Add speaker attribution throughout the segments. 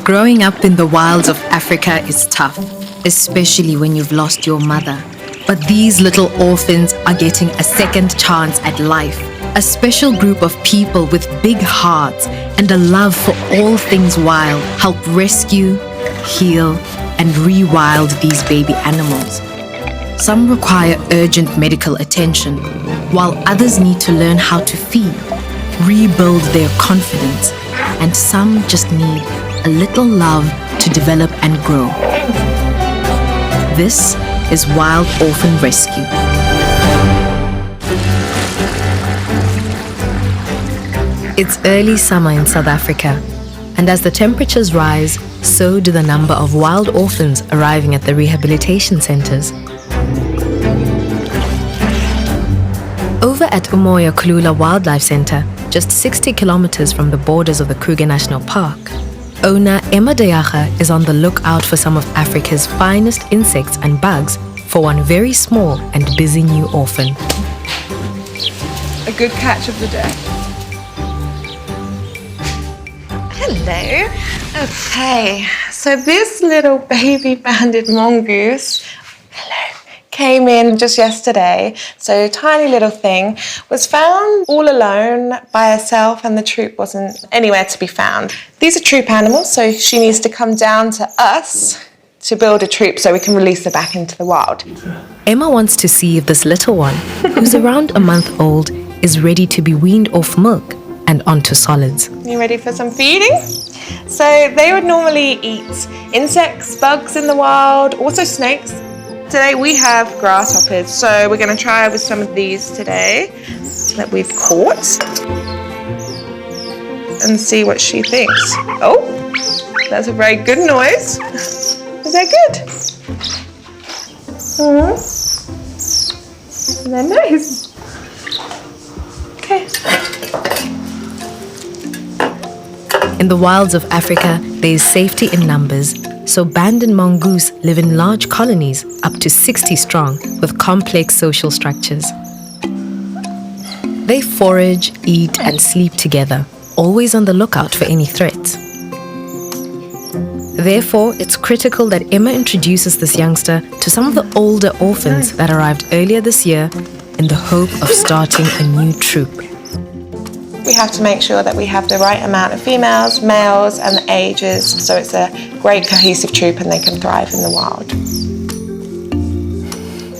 Speaker 1: Growing up in the wilds of Africa is tough, especially when you've lost your mother. But these little orphans are getting a second chance at life. A special group of people with big hearts and a love for all things wild help rescue, heal, and rewild these baby animals. Some require urgent medical attention, while others need to learn how to feed, rebuild their confidence, and some just need a little love to develop and grow. This is Wild Orphan Rescue. It's early summer in South Africa, and as the temperatures rise, so do the number of wild orphans arriving at the rehabilitation centers. Over at Umoya Kulula Wildlife Center, just 60 kilometers from the borders of the Kruger National Park, owner Emma Deyaga is on the lookout for some of Africa's finest insects and bugs for one very small and busy new orphan.
Speaker 2: A good catch of the day. Hello. Okay, so this little baby banded mongoose, came in just yesterday. So tiny little thing, was found all alone by herself and the troop wasn't anywhere to be found. These are troop animals, so she needs to come down to us to build a troop so we can release her back into the wild.
Speaker 1: Emma wants to see if this little one, who's around a month old, is ready to be weaned off milk and onto solids.
Speaker 2: You ready for some feeding? So they would normally eat insects, bugs in the wild, also snakes. Today we have grasshoppers, so we're going to try with some of these today that we've caught and see what she thinks. Oh, that's a very good noise. Is that good? Isn't that nice? Okay.
Speaker 1: In the wilds of Africa, there is safety in numbers, so banded mongoose live in large colonies, up to 60 strong, with complex social structures. They forage, eat, and sleep together, always on the lookout for any threats. Therefore, it's critical that Emma introduces this youngster to some of the older orphans that arrived earlier this year in the hope of starting a new troop.
Speaker 2: We have to make sure that we have the right amount of females, males, and the ages, so it's a great cohesive troop and they can thrive in the wild.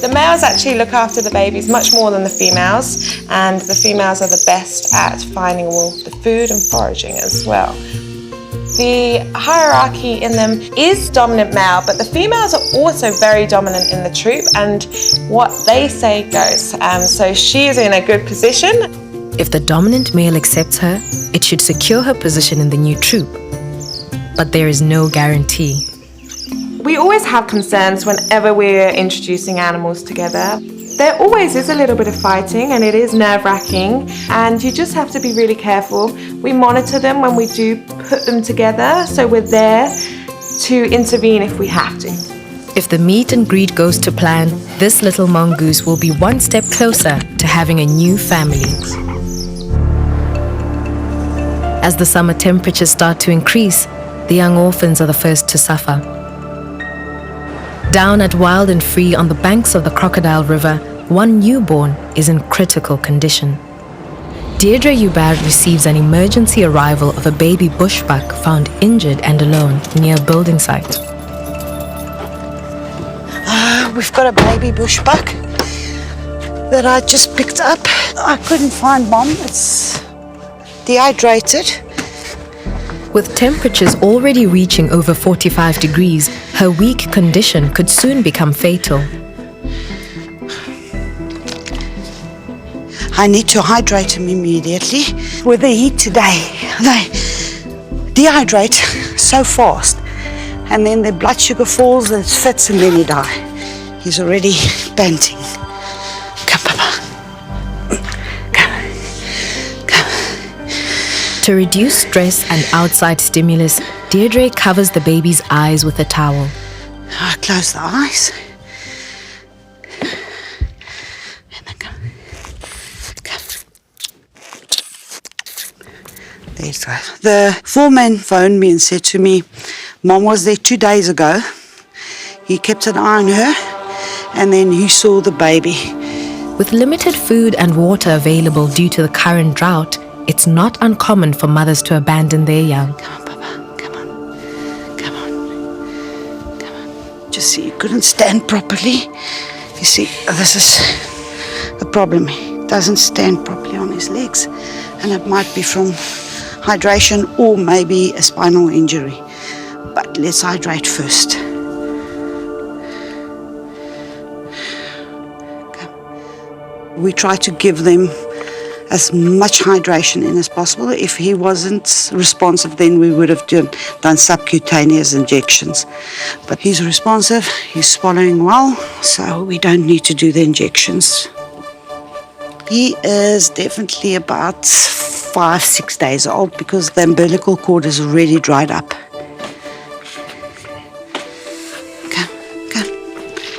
Speaker 2: The males actually look after the babies much more than the females, and the females are the best at finding all the food and foraging as well. The hierarchy in them is dominant male, but the females are also very dominant in the troop, and what they say goes. So she is in a good position.
Speaker 1: If the dominant male accepts her, it should secure her position in the new troop. But there is no guarantee.
Speaker 2: We always have concerns whenever we're introducing animals together. There always is a little bit of fighting and it is nerve-wracking, and you just have to be really careful. We monitor them when we do put them together, so we're there to intervene if we have to.
Speaker 1: If the meet and greet goes to plan, this little mongoose will be one step closer to having a new family. As the summer temperatures start to increase, the young orphans are the first to suffer. Down at Wild and Free on the banks of the Crocodile River, one newborn is in critical condition. Deirdre Hubert receives an emergency arrival of a baby bushbuck found injured and alone near a building site.
Speaker 3: We've got a baby bushbuck that I just picked up. I couldn't find Mom. It's dehydrated.
Speaker 1: With temperatures already reaching over 45 degrees, her weak condition could soon become fatal.
Speaker 3: I need to hydrate him immediately. With the heat today, they dehydrate so fast. And then their blood sugar falls and it fits and then he dies. He's already panting. Come, Papa. Come.
Speaker 1: To reduce stress and outside stimulus, Deirdre covers the baby's eyes with a towel.
Speaker 3: I close the eyes. There you go. The foreman phoned me and said to me, Mom was there 2 days ago. He kept an eye on her and then he saw the baby.
Speaker 1: With limited food and water available due to the current drought, it's not uncommon for mothers to abandon their young.
Speaker 3: Come on, Papa. Come on. Come on. Come on. Just see, he couldn't stand properly. You see, this is the problem. He doesn't stand properly on his legs. And it might be from hydration or maybe a spinal injury. But let's hydrate first. We try to give them as much hydration in as possible. If he wasn't responsive, then we would have done subcutaneous injections. But he's responsive, he's swallowing well, so we don't need to do the injections. He is definitely about 5-6 days old because the umbilical cord is already dried up.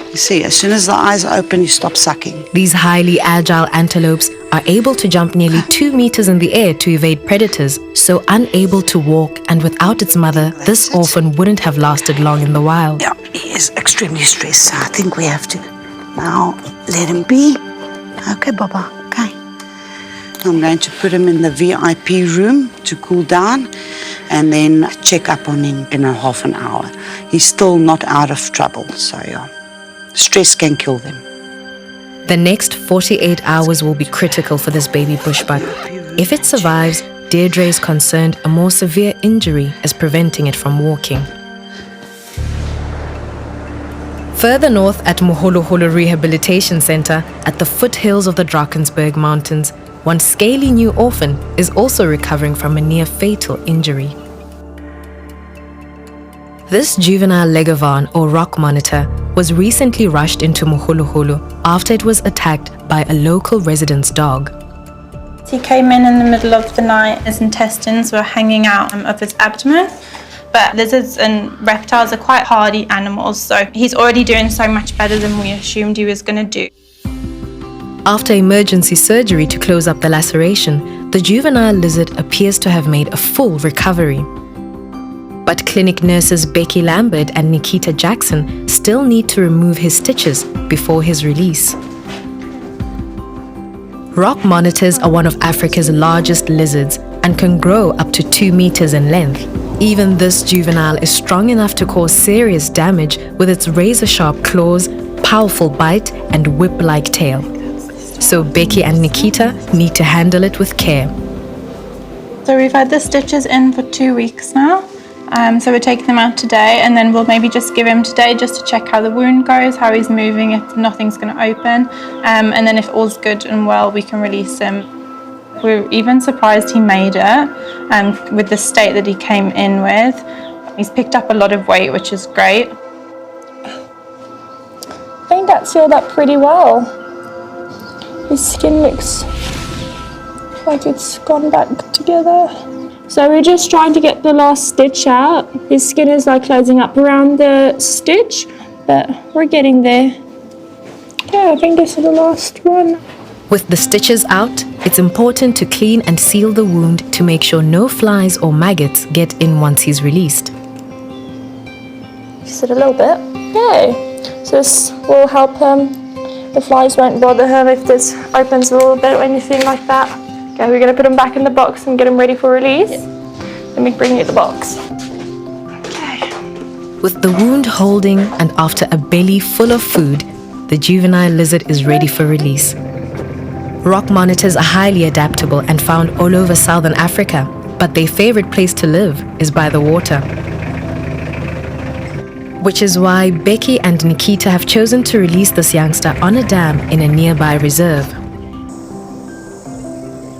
Speaker 3: You see, as soon as the eyes are open, you stop sucking.
Speaker 1: These highly agile antelopes are able to jump nearly 2 meters in the air to evade predators, so unable to walk and without its mother, this orphan wouldn't have lasted long in the wild.
Speaker 3: Yeah, he is extremely stressed, so I think we have to now let him be. Okay, Baba, okay. I'm going to put him in the VIP room to cool down and then check up on him in a half an hour. He's still not out of trouble, so yeah. Stress can kill them.
Speaker 1: The next 48 hours will be critical for this baby bushbuck. If it survives, Deirdre is concerned a more severe injury is preventing it from walking. Further north at Moholoholo Rehabilitation Center, at the foothills of the Drakensberg Mountains, one scaly new orphan is also recovering from a near-fatal injury. This juvenile legovan or rock monitor was recently rushed into Moholoholo after it was attacked by a local resident's dog.
Speaker 4: He came in the middle of the night. His intestines were hanging out of his abdomen. But lizards and reptiles are quite hardy animals, so he's already doing so much better than we assumed he was going to do.
Speaker 1: After emergency surgery to close up the laceration, the juvenile lizard appears to have made a full recovery. But clinic nurses Becky Lambert and Nikita Jackson still need to remove his stitches before his release. Rock monitors are one of Africa's largest lizards and can grow up to 2 meters in length. Even this juvenile is strong enough to cause serious damage with its razor-sharp claws, powerful bite, and whip-like tail. So Becky and Nikita need to handle it with care.
Speaker 4: So we've had the stitches in for 2 weeks now. So we're taking them out today, and then we'll maybe just give him today just to check how the wound goes, how he's moving, if nothing's going to open. And then if all's good and well, we can release him. We're even surprised he made it with the state that he came in with. He's picked up a lot of weight, which is great.
Speaker 5: I think that's healed up pretty well. His skin looks like it's gone back together. So we're just trying to get the last stitch out. His skin is like closing up around the stitch, but we're getting there. Yeah, I think this is the last one.
Speaker 1: With the stitches out, it's important to clean and seal the wound to make sure no flies or maggots get in once he's released.
Speaker 5: Just a little bit. Yay! So this will help him. The flies won't bother him if this opens a little bit or anything like that. Okay, we're going to put him back in the box and get him ready for release. Let me bring you the box.
Speaker 3: Okay.
Speaker 1: With the wound holding and after a belly full of food, the juvenile lizard is ready for release. Rock monitors are highly adaptable and found all over southern Africa, but their favorite place to live is by the water. Which is why Becky and Nikita have chosen to release this youngster on a dam in a nearby reserve.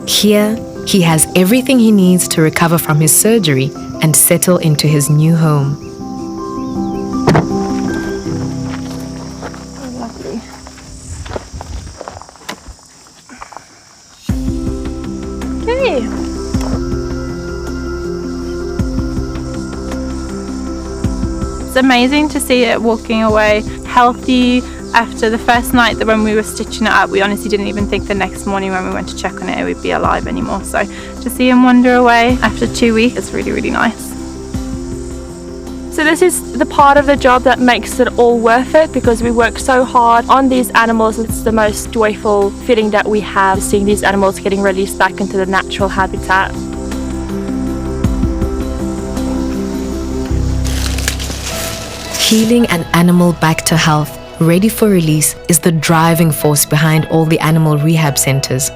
Speaker 1: Here, he has everything he needs to recover from his surgery and settle into his new home.
Speaker 5: Lovely. Okay.
Speaker 4: It's amazing to see it walking away healthy, After the first night that when we were stitching it up, we honestly didn't even think the next morning when we went to check on it would be alive anymore. So to see him wander away after 2 weeks, it's really, really nice.
Speaker 5: So this is the part of the job that makes it all worth it, because we work so hard on these animals. It's the most joyful feeling that we have, seeing these animals getting released back into the natural habitat.
Speaker 1: Healing an animal back to health, ready for release, is the driving force behind all the animal rehab centers.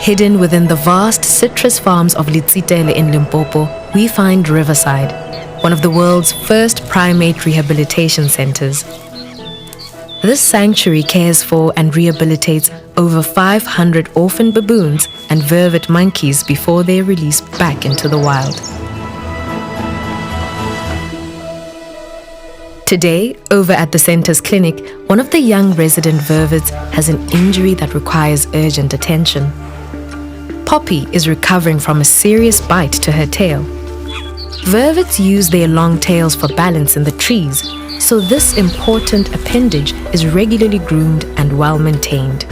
Speaker 1: Hidden within the vast citrus farms of Litsitele in Limpopo, we find Riverside, one of the world's first primate rehabilitation centers. This sanctuary cares for and rehabilitates over 500 orphan baboons and vervet monkeys before they are released back into the wild. Today, over at the center's clinic, one of the young resident vervets has an injury that requires urgent attention. Poppy is recovering from a serious bite to her tail. Vervets use their long tails for balance in the trees, so this important appendage is regularly groomed and well maintained.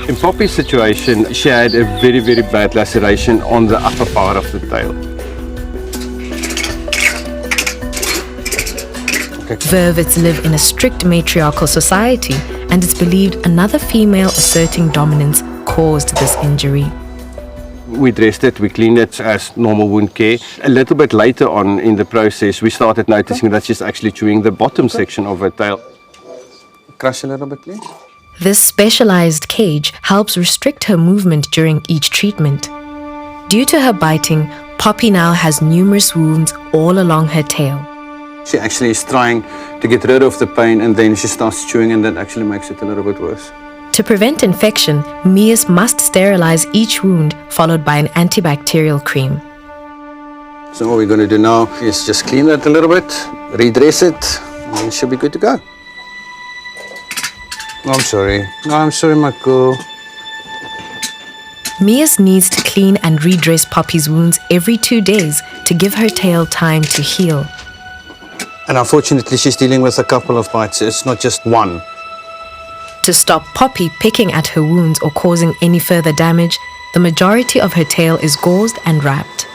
Speaker 6: In Poppy's situation, she had a very, very bad laceration on the upper part of the tail.
Speaker 1: Vervets live in a strict matriarchal society, and it's believed another female asserting dominance caused this injury.
Speaker 6: We dressed it, we cleaned it as normal wound care. A little bit later on in the process, we started noticing that she's actually chewing the bottom section of her tail. Crush a little bit, please.
Speaker 1: This specialized cage helps restrict her movement during each treatment. Due to her biting, Poppy now has numerous wounds all along her tail.
Speaker 6: She actually is trying to get rid of the pain, and then she starts chewing, and that actually makes it a little bit worse.
Speaker 1: To prevent infection, Mias must sterilize each wound, followed by an antibacterial cream.
Speaker 6: So what we're going to do now is just clean it a little bit, redress it, and then she'll be good to go. I'm sorry. No, I'm sorry, my girl.
Speaker 1: Mias needs to clean and redress Poppy's wounds every 2 days to give her tail time to heal.
Speaker 6: And unfortunately, she's dealing with a couple of bites. It's not just one.
Speaker 1: To stop Poppy picking at her wounds or causing any further damage, the majority of her tail is gauzed and wrapped.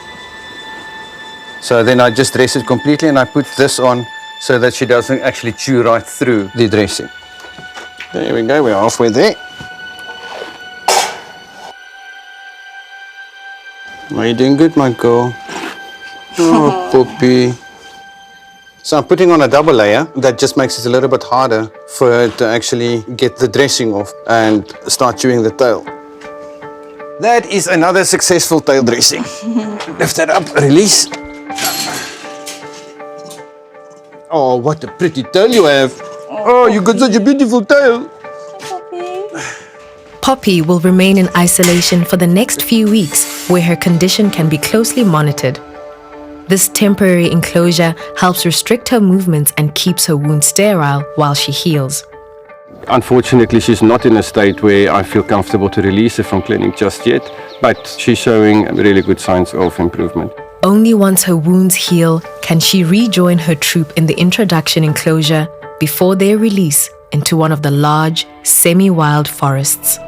Speaker 6: So then I just dress it completely, and I put this on so that she doesn't actually chew right through the dressing. There we go, we're halfway there. Are you doing good, my girl? Oh, Poppy. So I'm putting on a double layer. That just makes it a little bit harder for her to actually get the dressing off and start chewing the tail. That is another successful tail dressing. Lift that up, release. Oh, what a pretty tail you have. Oh, you got such a beautiful tail.
Speaker 1: Poppy will remain in isolation for the next few weeks, where her condition can be closely monitored. This temporary enclosure helps restrict her movements and keeps her wound sterile while she heals.
Speaker 6: Unfortunately, she's not in a state where I feel comfortable to release her from clinic just yet, but she's showing really good signs of improvement.
Speaker 1: Only once her wounds heal can she rejoin her troop in the introduction enclosure before their release into one of the large, semi-wild forests.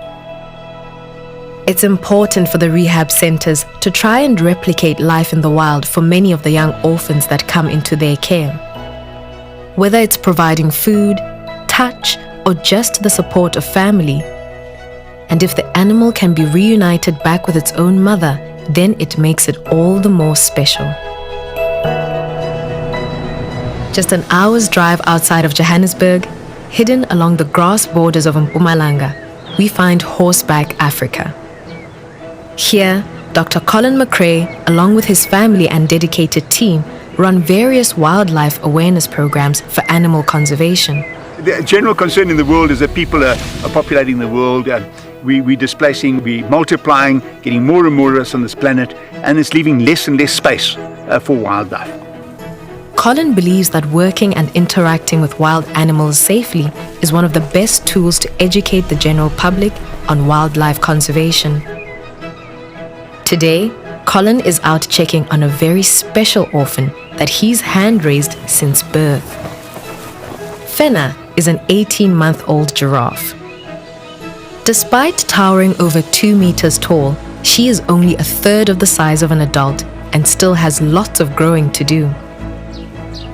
Speaker 1: It's important for the rehab centers to try and replicate life in the wild for many of the young orphans that come into their care. Whether it's providing food, touch, or just the support of family. And if the animal can be reunited back with its own mother, then it makes it all the more special. Just an hour's drive outside of Johannesburg, hidden along the grass borders of Mpumalanga, we find Horseback Africa. Here, Dr. Colin McRae, along with his family and dedicated team, run various wildlife awareness programs for animal conservation.
Speaker 7: The general concern in the world is that people are populating the world. We're displacing, we're multiplying, getting more and more of us on this planet, and it's leaving less and less space for wildlife.
Speaker 1: Colin believes that working and interacting with wild animals safely is one of the best tools to educate the general public on wildlife conservation. Today, Colin is out checking on a very special orphan that he's hand-raised since birth. Fenna is an 18-month-old giraffe. Despite towering over 2 meters tall, she is only a third of the size of an adult and still has lots of growing to do.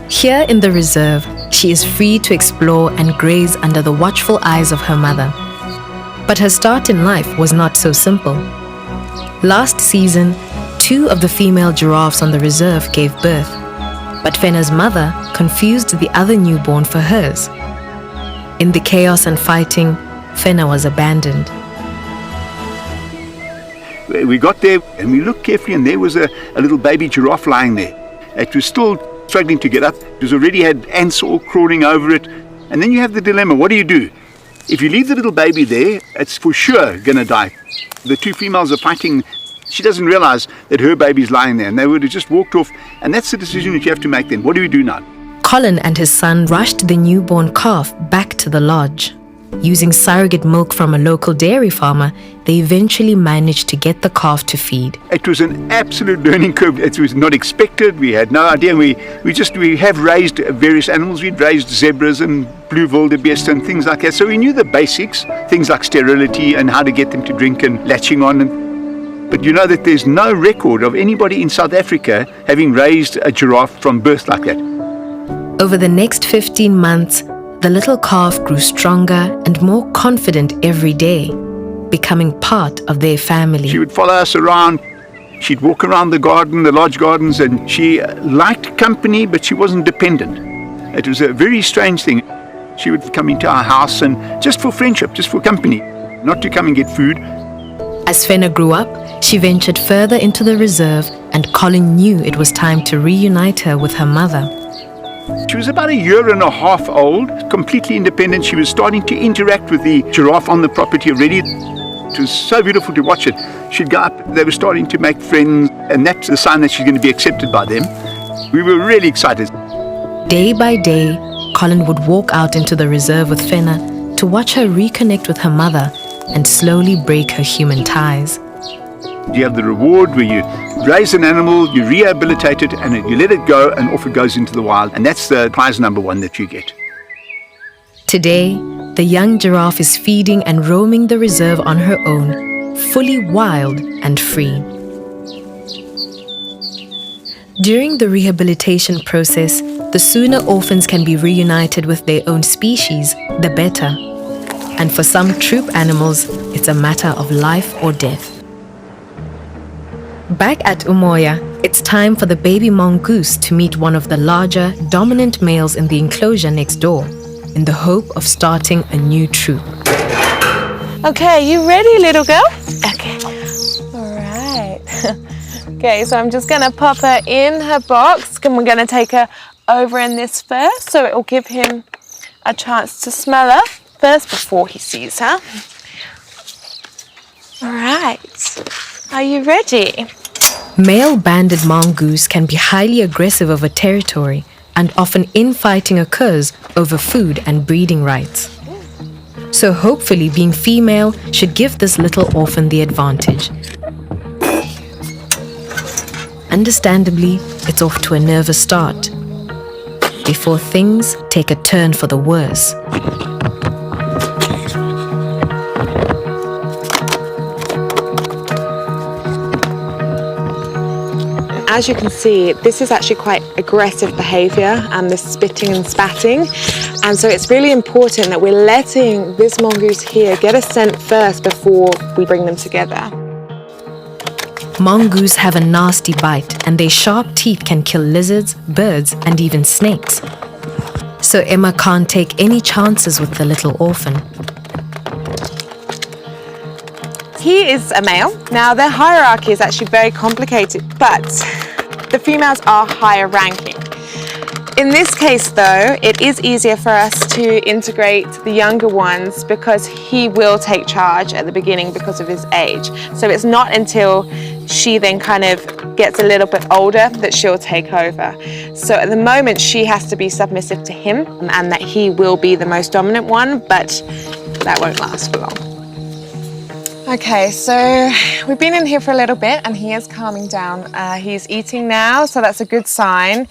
Speaker 1: Here in the reserve, she is free to explore and graze under the watchful eyes of her mother. But her start in life was not so simple. Last season, 2 of the female giraffes on the reserve gave birth, but Fenna's mother confused the other newborn for hers. In the chaos and fighting, Fenna was abandoned.
Speaker 7: We got there and we looked carefully, and there was a little baby giraffe lying there. It was still struggling to get up. It was already had ants all crawling over it. And then you have the dilemma, what do? If you leave the little baby there, it's for sure going to die. The 2 females are fighting. She doesn't realize that her baby's lying there, and they would have just walked off. And that's the decision that you have to make then. What do we do now?
Speaker 1: Colin and his son rushed the newborn calf back to the lodge. Using surrogate milk from a local dairy farmer, they eventually managed to get the calf to feed.
Speaker 7: It was an absolute learning curve. It was not expected. We had no idea. We have raised various animals. We'd raised zebras and blue wildebeest and things like that. So we knew the basics, things like sterility and how to get them to drink and latching on. But you know that there's no record of anybody in South Africa having raised a giraffe from birth like that.
Speaker 1: Over the next 15 months, the little calf grew stronger and more confident every day, becoming part of their family.
Speaker 7: She would follow us around. She'd walk around the garden, the lodge gardens, and she liked company, but she wasn't dependent. It was a very strange thing. She would come into our house and just for friendship, just for company, not to come and get food.
Speaker 1: As Fenna grew up, she ventured further into the reserve, and Colin knew it was time to reunite her with her mother.
Speaker 7: She was about 1.5 years old, completely independent. She was starting to interact with the giraffe on the property already. It was so beautiful to watch it. She'd go up, they were starting to make friends, and that's the sign that she's going to be accepted by them. We were really excited.
Speaker 1: Day by day, Colin would walk out into the reserve with Fenna to watch her reconnect with her mother and slowly break her human ties.
Speaker 7: You have the reward where you raise an animal, you rehabilitate it, and you let it go, and off it goes into the wild. And that's the prize number 1 that you get.
Speaker 1: Today, the young giraffe is feeding and roaming the reserve on her own, fully wild and free. During the rehabilitation process, the sooner orphans can be reunited with their own species, the better. And for some troop animals, it's a matter of life or death. Back at Umoya, it's time for the baby mongoose to meet one of the larger, dominant males in the enclosure next door, in the hope of starting a new troop.
Speaker 2: Okay, you ready, little girl? Okay. All right. Okay, so I'm just going to pop her in her box, and we're going to take her over in this first, so it will give him a chance to smell her first before he sees her. All right. Are you ready?
Speaker 1: Male banded mongoose can be highly aggressive over territory, and often infighting occurs over food and breeding rights. So hopefully being female should give this little orphan the advantage. Understandably, it's off to a nervous start, before things take a turn for the worse.
Speaker 2: As you can see, this is actually quite aggressive behaviour, and the spitting and spatting. And so it's really important that we're letting this mongoose here get a scent first before we bring them together.
Speaker 1: Mongoose have a nasty bite, and their sharp teeth can kill lizards, birds, and even snakes. So Emma can't take any chances with the little orphan.
Speaker 2: He is a male. Now, their hierarchy is actually very complicated, but the females are higher ranking. In this case, though, it is easier for us to integrate the younger ones because he will take charge at the beginning because of his age. So it's not until she then kind of gets a little bit older that she'll take over. So at the moment, she has to be submissive to him, and that he will be the most dominant one, but that won't last for long. Okay, so we've been in here for a little bit and he is calming down. He's eating now, so that's a good sign.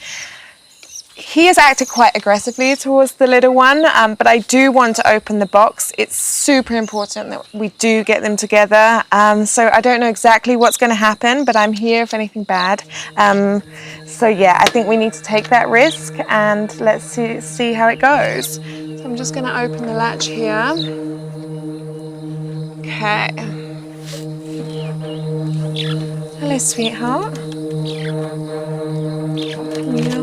Speaker 2: He has acted quite aggressively towards the little one, but I do want to open the box. It's super important that we do get them together. So I don't know exactly what's going to happen, but I'm here if anything bad. So yeah, I think we need to take that risk and let's see how it goes. So I'm just going to open the latch here. Okay. Hello, sweetheart. Yeah.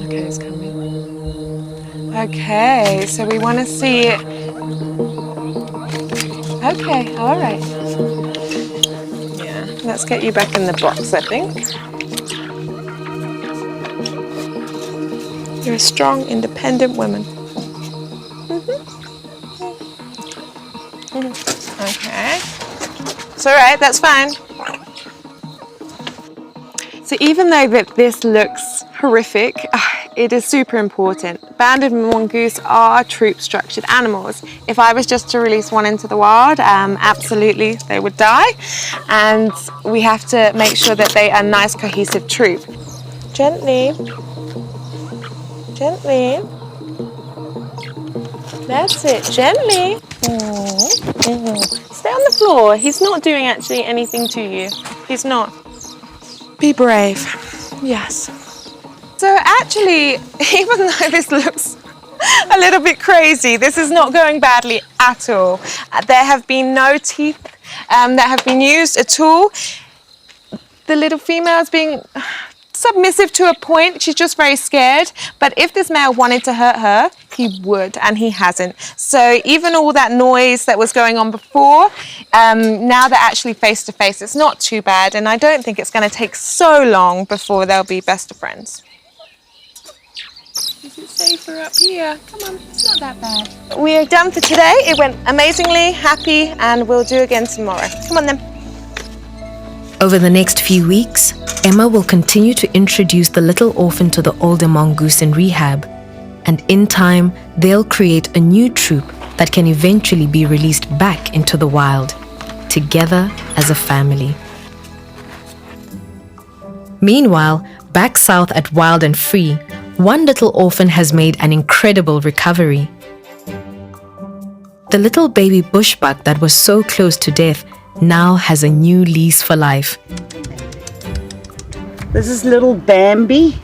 Speaker 2: Okay, it's coming. Okay, so we want to see it. Okay, all right. Yeah, let's get you back in the box, I think. You're a strong, independent woman. Okay. It's all right, that's fine. So even though that this looks horrific, it is super important. Banded mongoose are troop structured animals. If I was just to release one into the wild, absolutely they would die. And we have to make sure that they are a nice cohesive troop. Gently. Gently. That's it, gently. Stay on the floor. He's not doing actually anything to you. He's not. Be brave. Yes. So actually, even though this looks a little bit crazy, this is not going badly at all. There have been no teeth that have been used at all. The little female is being submissive to a point. She's just very scared. But if this male wanted to hurt her, he would, and he hasn't. So even all that noise that was going on before, now they're actually face to face. It's not too bad, and I don't think it's going to take so long before they'll be best of friends. Is it safer up here? Come on, it's not that bad. We are done for today. It went amazingly, happy, and we'll do again tomorrow. Come on then.
Speaker 1: Over the next few weeks, Emma will continue to introduce the little orphan to the older mongoose in rehab. And in time, they'll create a new troop that can eventually be released back into the wild, together as a family. Meanwhile, back south at Wild and Free, one little orphan has made an incredible recovery. The little baby bushbuck that was so close to death now has a new lease for life.
Speaker 3: This is little Bambi.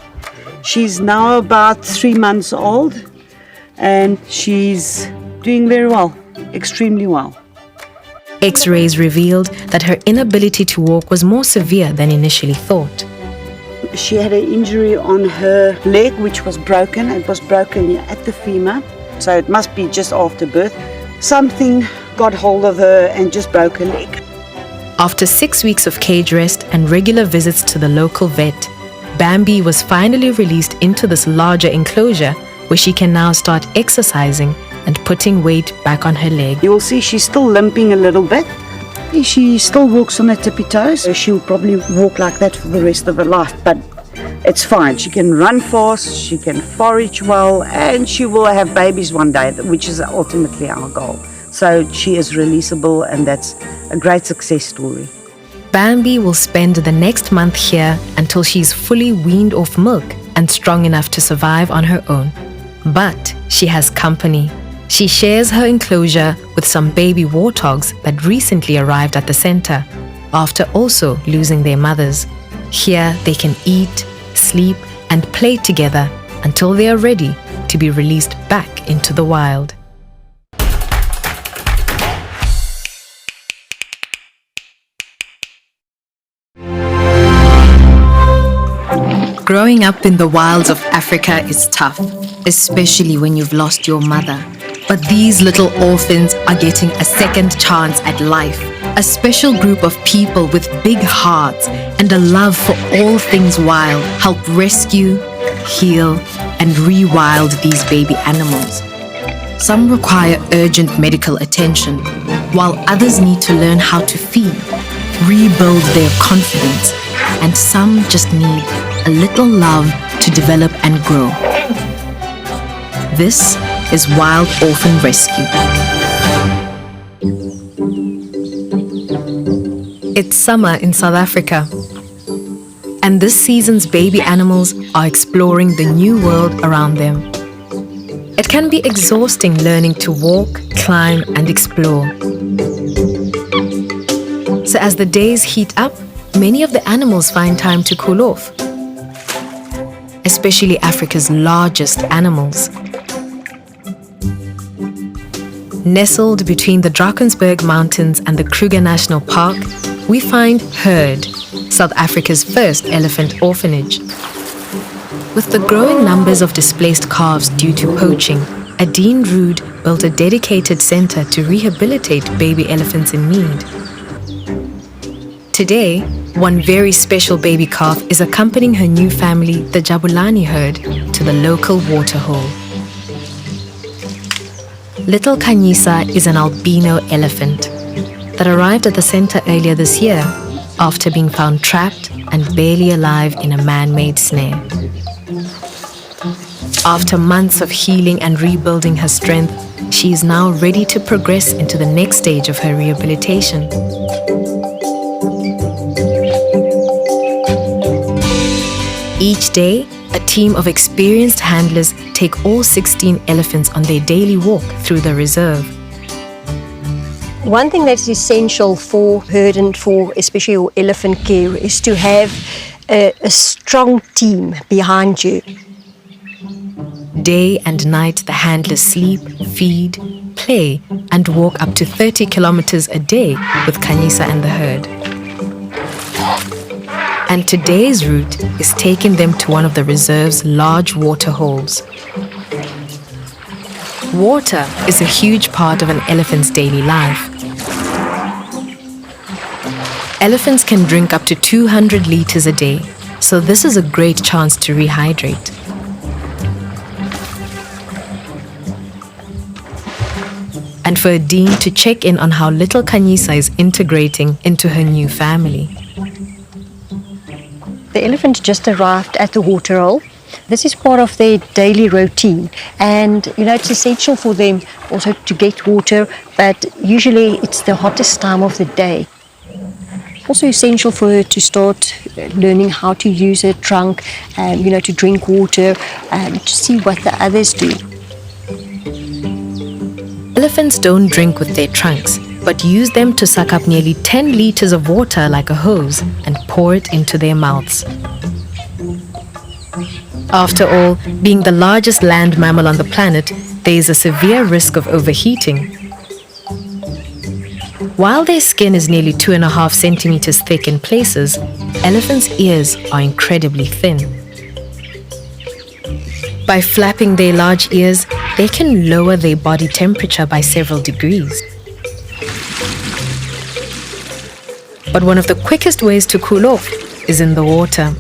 Speaker 3: She's now about 3 months old and she's doing very well, extremely well.
Speaker 1: X-rays revealed that her inability to walk was more severe than initially thought.
Speaker 3: She had an injury on her leg which was broken. It was broken at the femur, so it must be just after birth. Something got hold of her and just broke her leg.
Speaker 1: After 6 weeks of cage rest and regular visits to the local vet, Bambi was finally released into this larger enclosure where she can now start exercising and putting weight back on her leg.
Speaker 3: You'll see she's still limping a little bit. She still walks on her tippy toes. She'll probably walk like that for the rest of her life, but it's fine. She can run fast, she can forage well, and she will have babies one day, which is ultimately our goal. So she is releasable, and that's a great success story.
Speaker 1: Bambi will spend the next month here until she's fully weaned off milk and strong enough to survive on her own. But she has company. She shares her enclosure with some baby warthogs that recently arrived at the center, after also losing their mothers. Here they can eat, sleep, and play together until they are ready to be released back into the wild. Growing up in the wilds of Africa is tough, especially when you've lost your mother. But these little orphans are getting a second chance at life. A special group of people with big hearts and a love for all things wild help rescue, heal, and rewild these baby animals. Some require urgent medical attention, while others need to learn how to feed, rebuild their confidence, and some just need a little love to develop and grow. This is Wild Orphan Rescue. It's summer in South Africa, and this season's baby animals are exploring the new world around them. It can be exhausting learning to walk, climb, and explore. So as the days heat up, many of the animals find time to cool off, especially Africa's largest animals. Nestled between the Drakensberg Mountains and the Kruger National Park, we find Herd, South Africa's first elephant orphanage. With the growing numbers of displaced calves due to poaching, Adine Rood built a dedicated center to rehabilitate baby elephants in need. Today, one very special baby calf is accompanying her new family, the Jabulani herd, to the local waterhole. Little Khanyisa is an albino elephant that arrived at the center earlier this year after being found trapped and barely alive in a man-made snare. After months of healing and rebuilding her strength, she is now ready to progress into the next stage of her rehabilitation. Each day, a team of experienced handlers take all 16 elephants on their daily walk through the reserve.
Speaker 8: One thing that's essential for herd and for especially your elephant care is to have a strong team behind you.
Speaker 1: Day and night, the handlers sleep, feed, play, and walk up to 30 kilometers a day with Khanyisa and the herd. And today's route is taking them to one of the reserve's large water holes. Water is a huge part of an elephant's daily life. Elephants can drink up to 200 liters a day, so this is a great chance to rehydrate. And for Adine to check in on how little Khanyisa is integrating into her new family.
Speaker 8: The elephant just arrived at the waterhole. This is part of their daily routine, and it's essential for them also to get water, but usually it's the hottest time of the day. Also essential for her to start learning how to use her trunk, to drink water, to see what the others do.
Speaker 1: Elephants don't drink with their trunks, but use them to suck up nearly 10 liters of water like a hose and pour it into their mouths. After all, being the largest land mammal on the planet, there is a severe risk of overheating. While their skin is nearly 2.5 centimeters thick in places, elephants' ears are incredibly thin. By flapping their large ears, they can lower their body temperature by several degrees. But one of the quickest ways to cool off is in the water.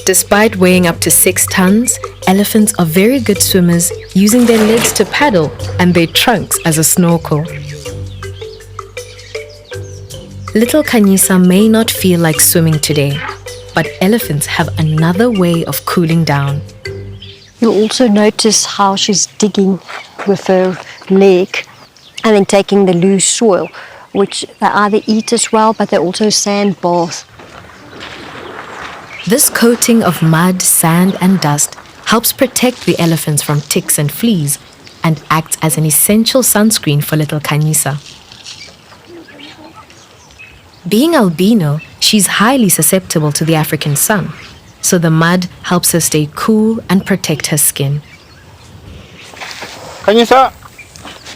Speaker 1: Despite weighing up to 6 tons, elephants are very good swimmers, using their legs to paddle and their trunks as a snorkel. Little Khanyisa may not feel like swimming today, but elephants have another way of cooling down.
Speaker 8: You'll also notice how she's digging with her leg and then taking the loose soil, which they either eat as well, but they also sand bath.
Speaker 1: This coating of mud, sand, and dust helps protect the elephants from ticks and fleas and acts as an essential sunscreen for little Khanyisa. Being albino, she's highly susceptible to the African sun, so the mud helps her stay cool and protect her skin.
Speaker 6: Khanyisa!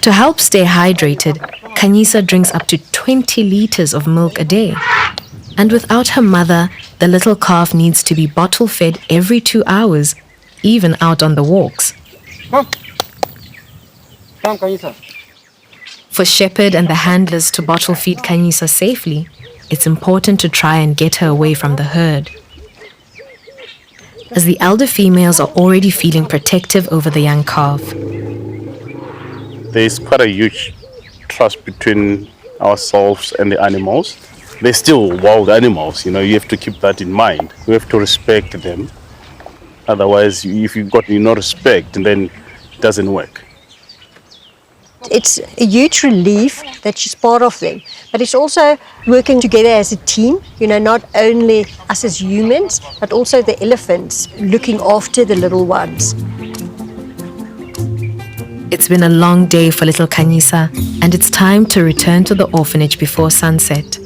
Speaker 1: To help stay hydrated, Khanyisa drinks up to 20 liters of milk a day. And without her mother, the little calf needs to be bottle-fed every 2 hours, even out on the walks.
Speaker 6: Come, Khanyisa.
Speaker 1: For Shepherd and the handlers to bottle-feed Khanyisa safely, it's important to try and get her away from the herd. As the elder females are already feeling protective over the young calf.
Speaker 9: There's quite a huge trust between ourselves and the animals. They're still wild animals, you have to keep that in mind. We have to respect them. Otherwise, if you've got no respect, then it doesn't work.
Speaker 8: It's a huge relief that she's part of them, but it's also working together as a team, not only us as humans, but also the elephants looking after the little ones.
Speaker 1: It's been a long day for little Kanyisa, and it's time to return to the orphanage before sunset.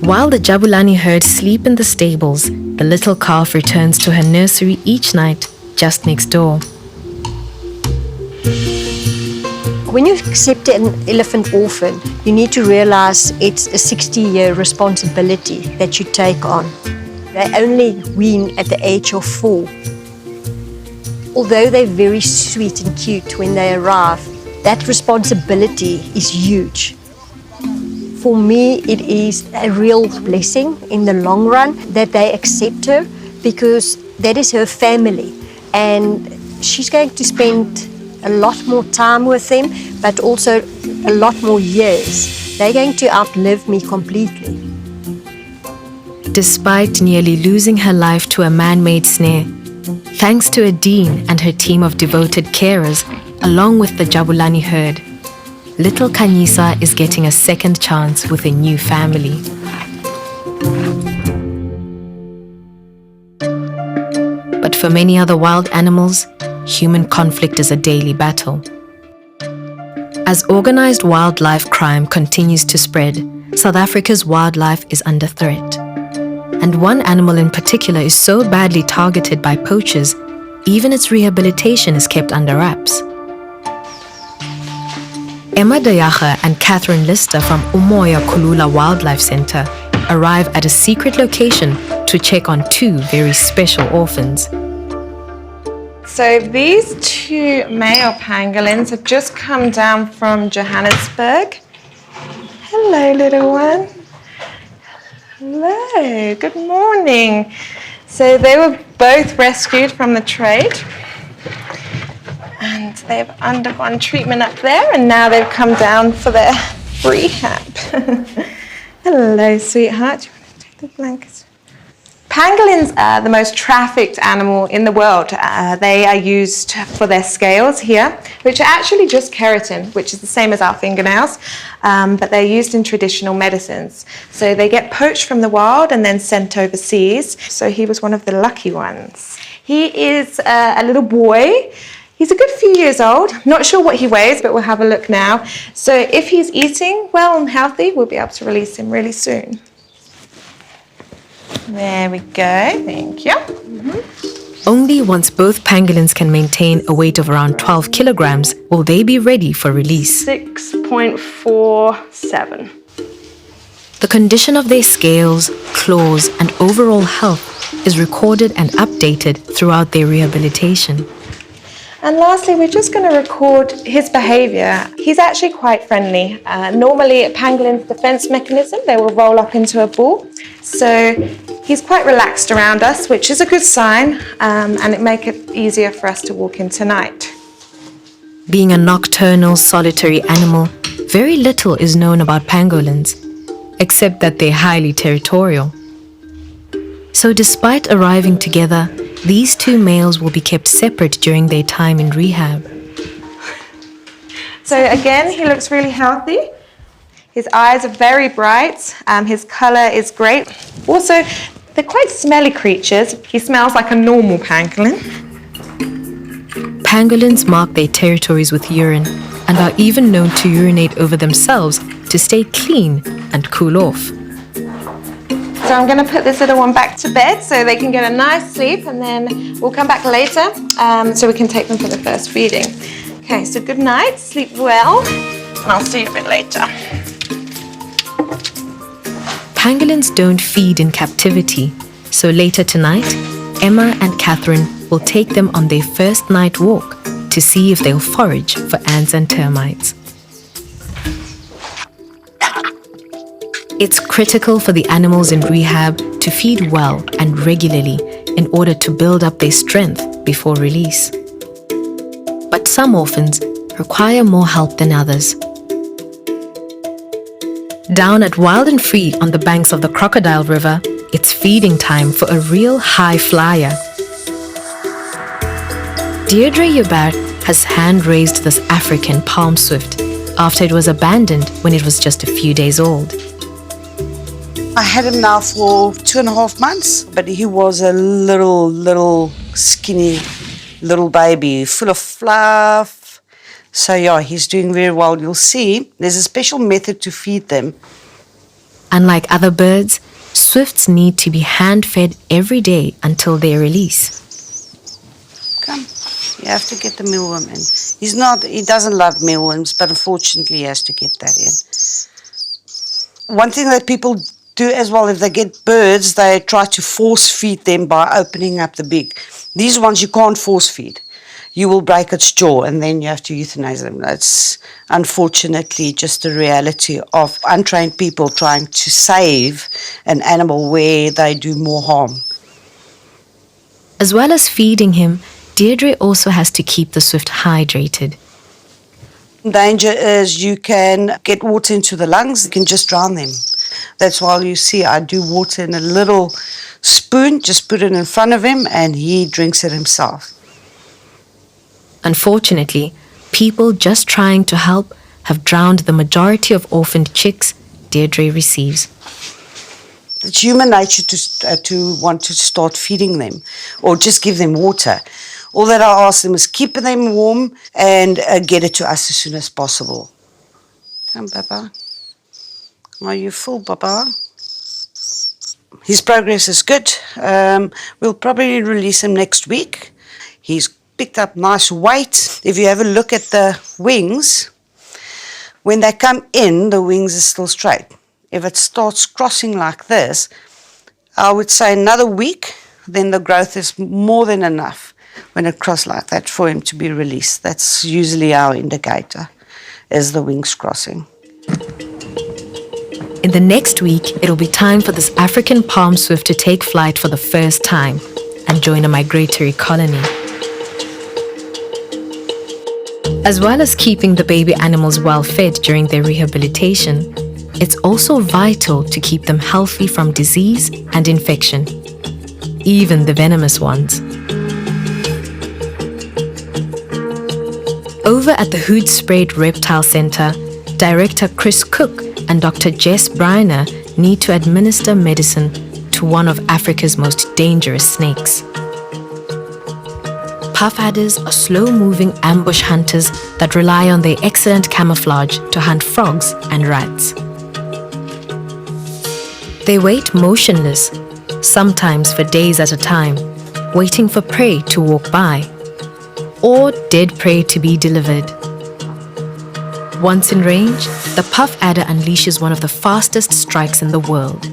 Speaker 1: While the Jabulani herd sleep in the stables, the little calf returns to her nursery each night, just next door.
Speaker 8: When you accept an elephant orphan, you need to realize it's a 60-year responsibility that you take on. They only wean at the age of 4. Although they're very sweet and cute when they arrive, that responsibility is huge. For me, it is a real blessing in the long run that they accept her, because that is her family, and she's going to spend a lot more time with them, but also a lot more years. They're going to outlive me completely.
Speaker 1: Despite nearly losing her life to a man-made snare, thanks to Adine and her team of devoted carers, along with the Jabulani herd, little Kanyisa is getting a second chance with a new family. But for many other wild animals, human conflict is a daily battle. As organized wildlife crime continues to spread, South Africa's wildlife is under threat. And one animal in particular is so badly targeted by poachers, even its rehabilitation is kept under wraps. Emma Dayaga and Catherine Lister from Umoya Kulula Wildlife Center arrive at a secret location to check on 2 very special orphans.
Speaker 2: So these 2 male pangolins have just come down from Johannesburg. Hello, little one. Hello, good morning. So they were both rescued from the trade, and they've undergone treatment up there, and now they've come down for their rehab. Hello, sweetheart. Do you want to take the blankets? Pangolins are the most trafficked animal in the world. They are used for their scales here, which are actually just keratin, which is the same as our fingernails, but they're used in traditional medicines. So they get poached from the wild and then sent overseas. So he was one of the lucky ones. He is a little boy. He's a good few years old. Not sure what he weighs, but we'll have a look now. So if he's eating well and healthy, we'll be able to release him really soon. There we go, thank you.
Speaker 1: Only once both pangolins can maintain a weight of around 12 kilograms will they be ready for release.
Speaker 5: 6.47.
Speaker 1: The condition of their scales, claws, and overall health is recorded and updated throughout their rehabilitation.
Speaker 2: And lastly, we're just going to record his behaviour. He's actually quite friendly. Normally, a pangolin's defence mechanism, they will roll up into a ball. So he's quite relaxed around us, which is a good sign, and it makes it easier for us to walk in tonight.
Speaker 1: Being a nocturnal, solitary animal, very little is known about pangolins, except that they're highly territorial. So despite arriving together, these 2 males will be kept separate during their time in rehab.
Speaker 2: So again, he looks really healthy. His eyes are very bright. His colour is great. Also, they're quite smelly creatures. He smells like a normal pangolin.
Speaker 1: Pangolins mark their territories with urine and are even known to urinate over themselves to stay clean and cool off.
Speaker 2: So I'm going to put this little one back to bed so they can get a nice sleep, and then we'll come back later so we can take them for the first feeding. Okay, so good night, sleep well, and I'll see you a bit later.
Speaker 1: Pangolins don't feed in captivity, so later tonight, Emma and Catherine will take them on their first night walk to see if they'll forage for ants and termites. It's critical for the animals in rehab to feed well and regularly in order to build up their strength before release. But some orphans require more help than others. Down at Wild and Free on the banks of the Crocodile River, it's feeding time for a real high flyer. Deirdre Yubert has hand-raised this African palm swift after it was abandoned when it was just a few days old.
Speaker 3: I had him now for 2.5 months, but he was a little skinny little baby, full of fluff. So yeah, he's doing very well. You'll see there's a special method to feed them.
Speaker 1: Unlike other birds, swifts need to be hand-fed every day until their release.
Speaker 3: Come, you have to get the mealworm in. He doesn't love mealworms, but unfortunately he has to get that in. One thing that people do as well, if they get birds, they try to force feed them by opening up the beak. These ones you can't force feed. You will break its jaw and then you have to euthanize them. That's unfortunately just the reality of untrained people trying to save an animal where they do more harm.
Speaker 1: As well as feeding him, Deirdre also has to keep the swift hydrated.
Speaker 3: Danger is you can get water into the lungs, you can just drown them. That's why you see I do water in a little spoon, just put it in front of him and he drinks it himself.
Speaker 1: Unfortunately, people just trying to help have drowned the majority of orphaned chicks Deirdre receives.
Speaker 3: It's human nature to want to start feeding them or just give them water. All that I ask them is keep them warm and get it to us as soon as possible. Come, Baba. Are you full, Baba? His progress is good. We'll probably release him next week. He's picked up nice weight. If you have a look at the wings, when they come in, the wings are still straight. If it starts crossing like this, I would say another week, then the growth is more than enough when it crosses like that for him to be released. That's usually our indicator, is the wings crossing.
Speaker 1: In the next week, it'll be time for this African palm swift to take flight for the first time and join a migratory colony. As well as keeping the baby animals well fed during their rehabilitation, it's also vital to keep them healthy from disease and infection, even the venomous ones. Over at the Hoedspruit Reptile Center, Director Chris Cook and Dr. Jess Briner need to administer medicine to one of Africa's most dangerous snakes. Puff adders are slow-moving ambush hunters that rely on their excellent camouflage to hunt frogs and rats. They wait motionless, sometimes for days at a time, waiting for prey to walk by, or dead prey to be delivered. Once in range, the puff adder unleashes one of the fastest strikes in the world,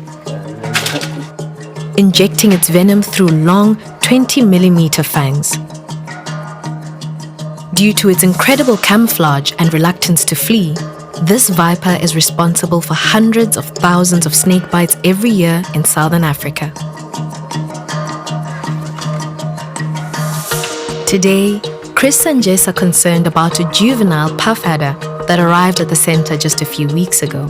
Speaker 1: injecting its venom through long 20mm fangs. Due to its incredible camouflage and reluctance to flee, this viper is responsible for hundreds of thousands of snake bites every year in southern Africa. Today, Chris and Jess are concerned about a juvenile puff adder that arrived at the center just a few weeks ago.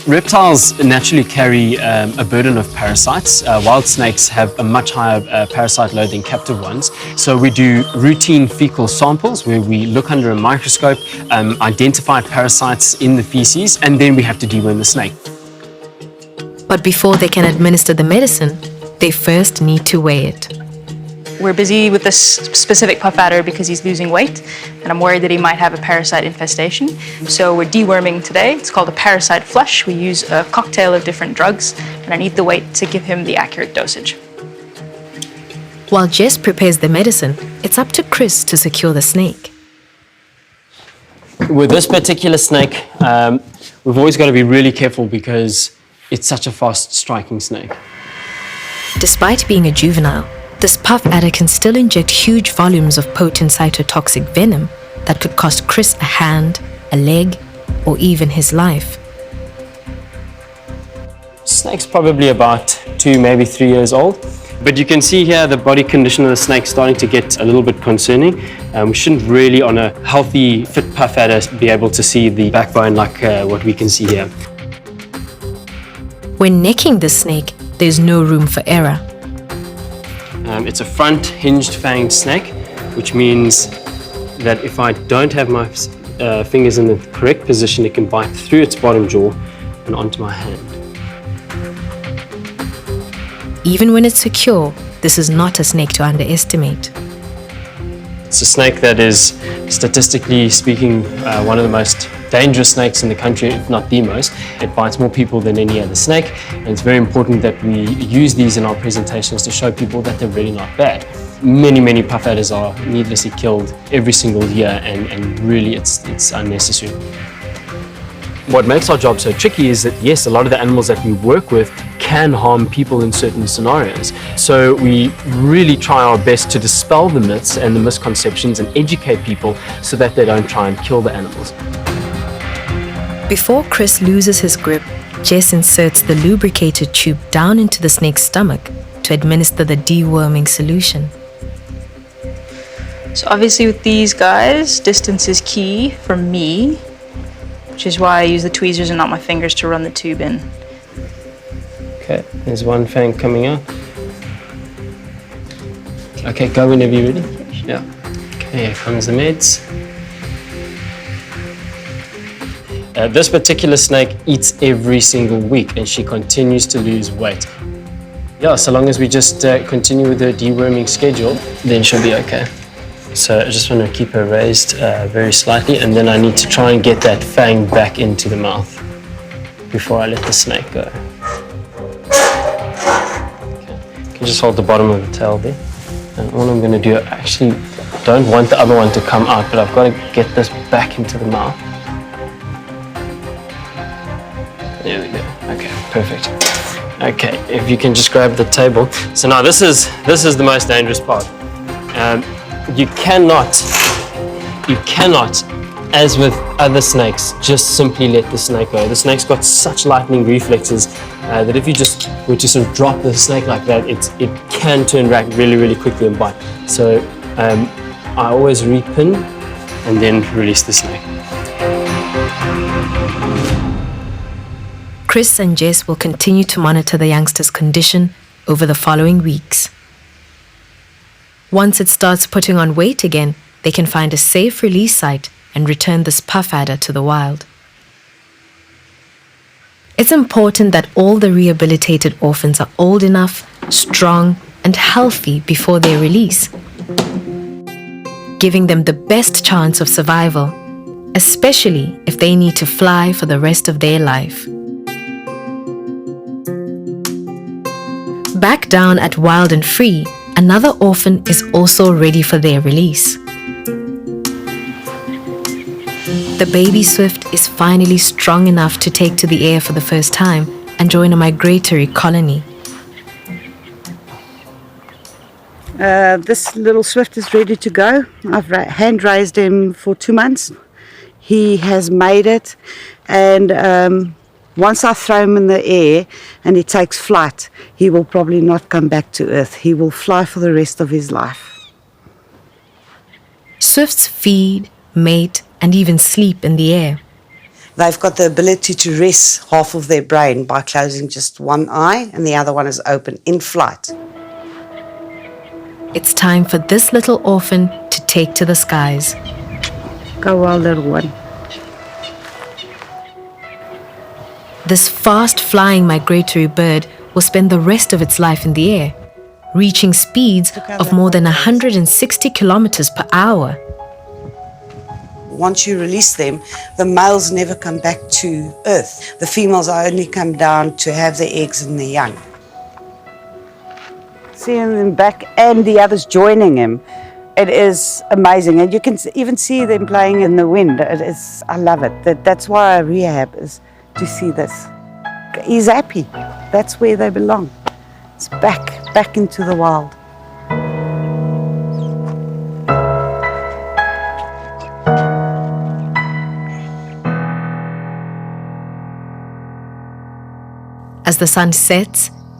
Speaker 10: Reptiles naturally carry a burden of parasites. Wild snakes have a much higher parasite load than captive ones. So we do routine fecal samples where we look under a microscope, identify parasites in the feces, and then we have to deworm the snake.
Speaker 1: But before they can administer the medicine, they first need to weigh it.
Speaker 11: We're busy with this specific puff adder because he's losing weight, and I'm worried that he might have a parasite infestation. So we're deworming today. It's called a parasite flush. We use a cocktail of different drugs, and I need the weight to give him the accurate dosage.
Speaker 1: While Jess prepares the medicine, it's up to Chris to secure the snake.
Speaker 10: With this particular snake, we've always got to be really careful because it's such a fast-striking snake.
Speaker 1: Despite being a juvenile, this puff adder can still inject huge volumes of potent cytotoxic venom that could cost Chris a hand, a leg, or even his life.
Speaker 10: Snake's probably about 2, maybe 3 years old. But you can see here the body condition of the snake starting to get a little bit concerning. We shouldn't really, on a healthy, fit puff adder, be able to see the backbone like what we can see here.
Speaker 1: When necking the snake, there's no room for error.
Speaker 10: It's a front hinged fanged snake, which means that if I don't have my fingers in the correct position, it can bite through its bottom jaw and onto my hand.
Speaker 1: Even when it's secure, this is not a snake to underestimate.
Speaker 10: It's a snake that is, statistically speaking, one of the most dangerous snakes in the country, if not the most. It bites more people than any other snake, and it's very important that we use these in our presentations to show people that they're really not bad. Many puff adders are needlessly killed every single year, and really it's unnecessary. What makes our job so tricky is that, yes, a lot of the animals that we work with can harm people in certain scenarios. So we really try our best to dispel the myths and the misconceptions and educate people so that they don't try and kill the animals.
Speaker 1: Before Chris loses his grip, Jess inserts the lubricated tube down into the snake's stomach to administer the deworming solution.
Speaker 11: So obviously with these guys, distance is key for me, which is why I use the tweezers and not my fingers to run the tube in.
Speaker 10: Okay, there's one fang coming out. Okay, go whenever you're ready. Yeah. Okay, here comes the meds. This particular snake eats every single week and she continues to lose weight. Yeah, so long as we just continue with her deworming schedule, then she'll be okay. So I just want to keep her raised very slightly, and then I need to try and get that fang back into the mouth before I let the snake go. Okay. You can just hold the bottom of the tail there. And all I'm going to do, I actually don't want the other one to come out, but I've got to get this back into the mouth. There we go. Okay, perfect. Okay, if you can just grab the table. So now this is the most dangerous part. You cannot, as with other snakes, just simply let the snake go. The snake's got such lightning reflexes that if you just were to sort of drop the snake like that, it can turn back really quickly and bite. So I always repin and then release the snake.
Speaker 1: Chris and Jess will continue to monitor the youngster's condition over the following weeks. Once it starts putting on weight again, they can find a safe release site and return this puff adder to the wild. It's important that all the rehabilitated orphans are old enough, strong, and healthy before their release, giving them the best chance of survival, especially if they need to fly for the rest of their life. Back down at Wild and Free, another orphan is also ready for their release. The baby swift is finally strong enough to take to the air for the first time and join a migratory colony.
Speaker 3: This little swift is ready to go. I've hand raised him for 2 months. He has made it, and once I throw him in the air and he takes flight, he will probably not come back to earth. He will fly for the rest of his life.
Speaker 1: Swifts feed, mate, and even sleep in the air.
Speaker 3: They've got the ability to rest half of their brain by closing just one eye and the other one is open in flight.
Speaker 1: It's time for this little orphan to take to the skies.
Speaker 3: Go well, little one.
Speaker 1: This fast-flying migratory bird will spend the rest of its life in the air, reaching speeds of more than 160 kilometers per hour.
Speaker 3: Once you release them, the males never come back to earth. The females only come down to have the eggs and the young. Seeing them back and the others joining him, it is amazing. And you can even see them playing in the wind. I love it. That's why I rehab is to see this. He's happy. That's where they belong. It's back into the wild.
Speaker 1: As the sun sets,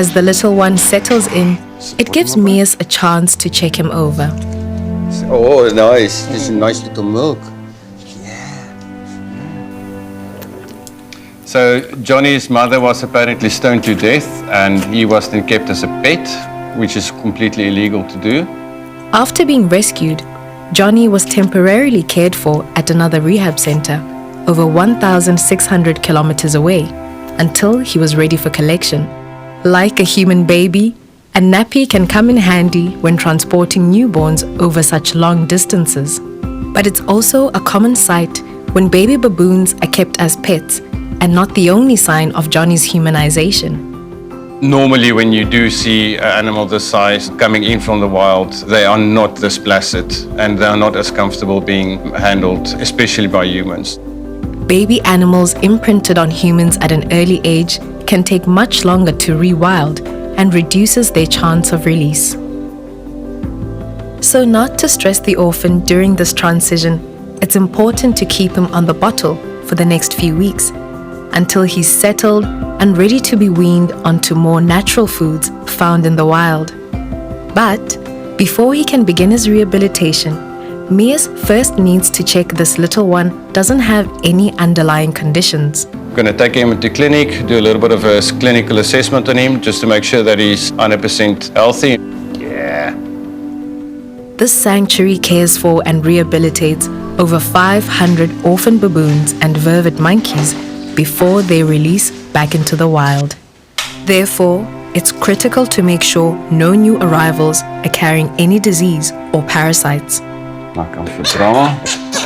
Speaker 1: As the little one settles in, it gives Mias a chance to check him over.
Speaker 6: Oh, nice. This is nice little milk. So Johnny's mother was apparently stoned to death, and he was then kept as a pet, which is completely illegal to do.
Speaker 1: After being rescued, Johnny was temporarily cared for at another rehab center over 1,600 kilometers away until he was ready for collection. Like a human baby, a nappy can come in handy when transporting newborns over such long distances. But it's also a common sight when baby baboons are kept as pets, and not the only sign of Johnny's humanization.
Speaker 6: Normally when you do see an animal this size coming in from the wild, they are not this placid and they are not as comfortable being handled, especially by humans.
Speaker 1: Baby animals imprinted on humans at an early age can take much longer to rewild and reduces their chance of release. So not to stress the orphan during this transition, it's important to keep him on the bottle for the next few weeks until he's settled and ready to be weaned onto more natural foods found in the wild. But before he can begin his rehabilitation, Mias first needs to check this little one doesn't have any underlying conditions.
Speaker 6: I'm going to take him into clinic, do a little bit of a clinical assessment on him just to make sure that he's 100% healthy. Yeah.
Speaker 1: This sanctuary cares for and rehabilitates over 500 orphan baboons and vervet monkeys before they release back into the wild. Therefore, it's critical to make sure no new arrivals are carrying any disease or parasites.
Speaker 6: Not comfortable.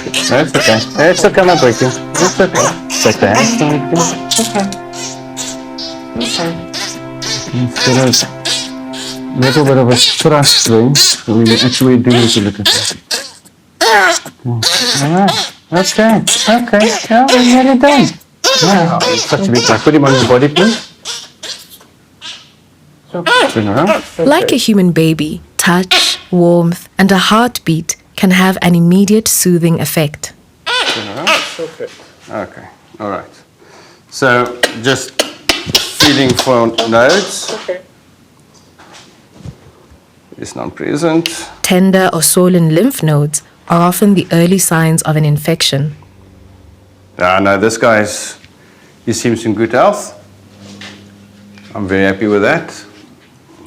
Speaker 6: It's okay. It's okay, my baby. It's okay. Take the hands down. It's okay. Instead of a little bit of a trust thing, we actually do need to look at that. Alright. Okay. Okay. Yeah, we're nearly done. Yeah. Such a big one. Put him on your body, please. Turn around.
Speaker 1: Like a human baby, touch, warmth, and a heartbeat can have an immediate soothing effect.
Speaker 6: Turn around. Okay. Okay. All right. So just feeling for nodes. Okay. It's not present.
Speaker 1: Tender or swollen lymph nodes are often the early signs of an infection.
Speaker 6: Yeah, no, this guy's, he seems in good health. I'm very happy with that.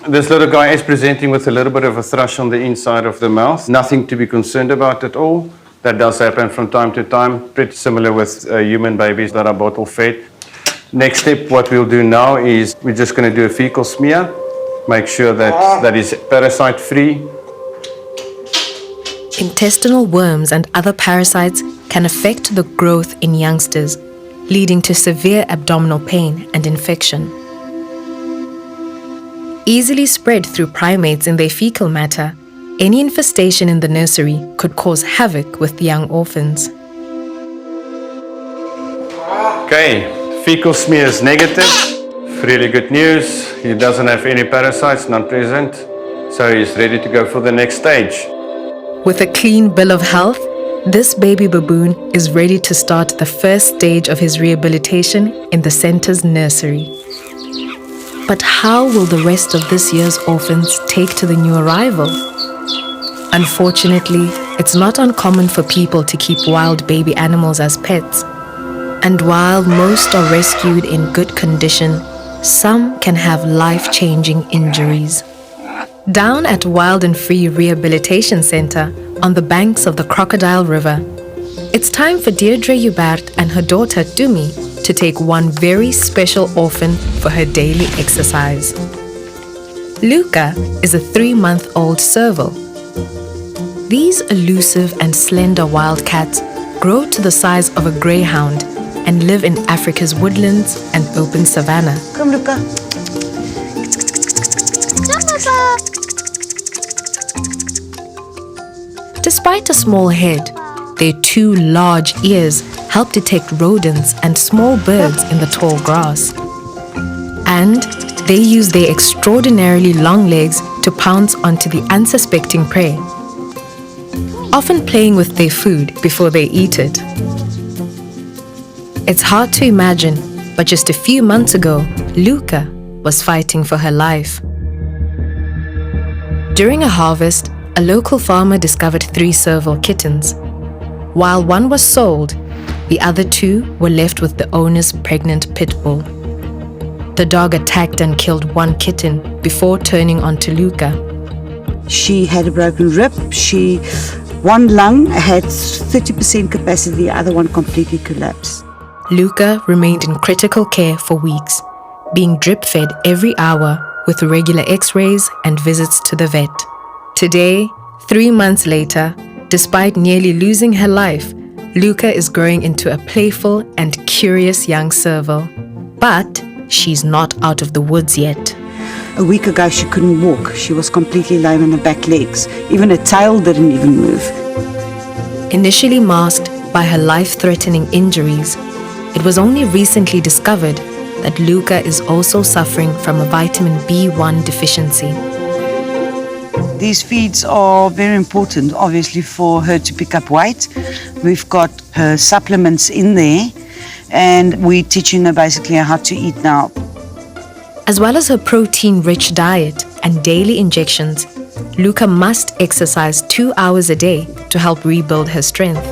Speaker 6: This little guy is presenting with a little bit of a thrush on the inside of the mouth. Nothing to be concerned about at all. That does happen from time to time. Pretty similar with human babies that are bottle fed. Next step, what we'll do now is we're just going to do a fecal smear. Make sure that that is parasite free.
Speaker 1: Intestinal worms and other parasites can affect the growth in youngsters, leading to severe abdominal pain and infection. Easily spread through primates in their fecal matter, any infestation in the nursery could cause havoc with the young orphans.
Speaker 6: Okay, fecal smear is negative. Really good news. He doesn't have any parasites, none present. So he's ready to go for the next stage.
Speaker 1: With a clean bill of health, this baby baboon is ready to start the first stage of his rehabilitation in the center's nursery. But how will the rest of this year's orphans take to the new arrival? Unfortunately, it's not uncommon for people to keep wild baby animals as pets. And while most are rescued in good condition, some can have life-changing injuries. Down at Wild and Free Rehabilitation Center on the banks of the Crocodile River, it's time for Deirdre Hubert and her daughter Dumi to take one very special orphan for her daily exercise. Luca is a 3-month-old serval. These elusive and slender wild cats grow to the size of a greyhound and live in Africa's woodlands and open savanna.
Speaker 3: Come, Luca.
Speaker 1: Despite a small head, their 2 large ears help detect rodents and small birds in the tall grass. And they use their extraordinarily long legs to pounce onto the unsuspecting prey, often playing with their food before they eat it. It's hard to imagine, but just a few months ago, Luca was fighting for her life. During a harvest, a local farmer discovered 3 serval kittens. While one was sold, the other 2 were left with the owner's pregnant pit bull. The dog attacked and killed 1 kitten before turning onto Luca.
Speaker 3: She had a broken rib. One lung had 30% capacity, the other one completely collapsed.
Speaker 1: Luca remained in critical care for weeks, being drip-fed every hour with regular x-rays and visits to the vet. Today, 3 months later, despite nearly losing her life, Luca is growing into a playful and curious young serval. But she's not out of the woods yet.
Speaker 3: A week ago, she couldn't walk. She was completely lame in the back legs. Even her tail didn't even move.
Speaker 1: Initially masked by her life-threatening injuries, it was only recently discovered that Luca is also suffering from a vitamin B1 deficiency.
Speaker 3: These feeds are very important, obviously, for her to pick up weight. We've got her supplements in there, and we're teaching her basically how to eat now.
Speaker 1: As well as her protein-rich diet and daily injections, Luca must exercise 2 hours a day to help rebuild her strength.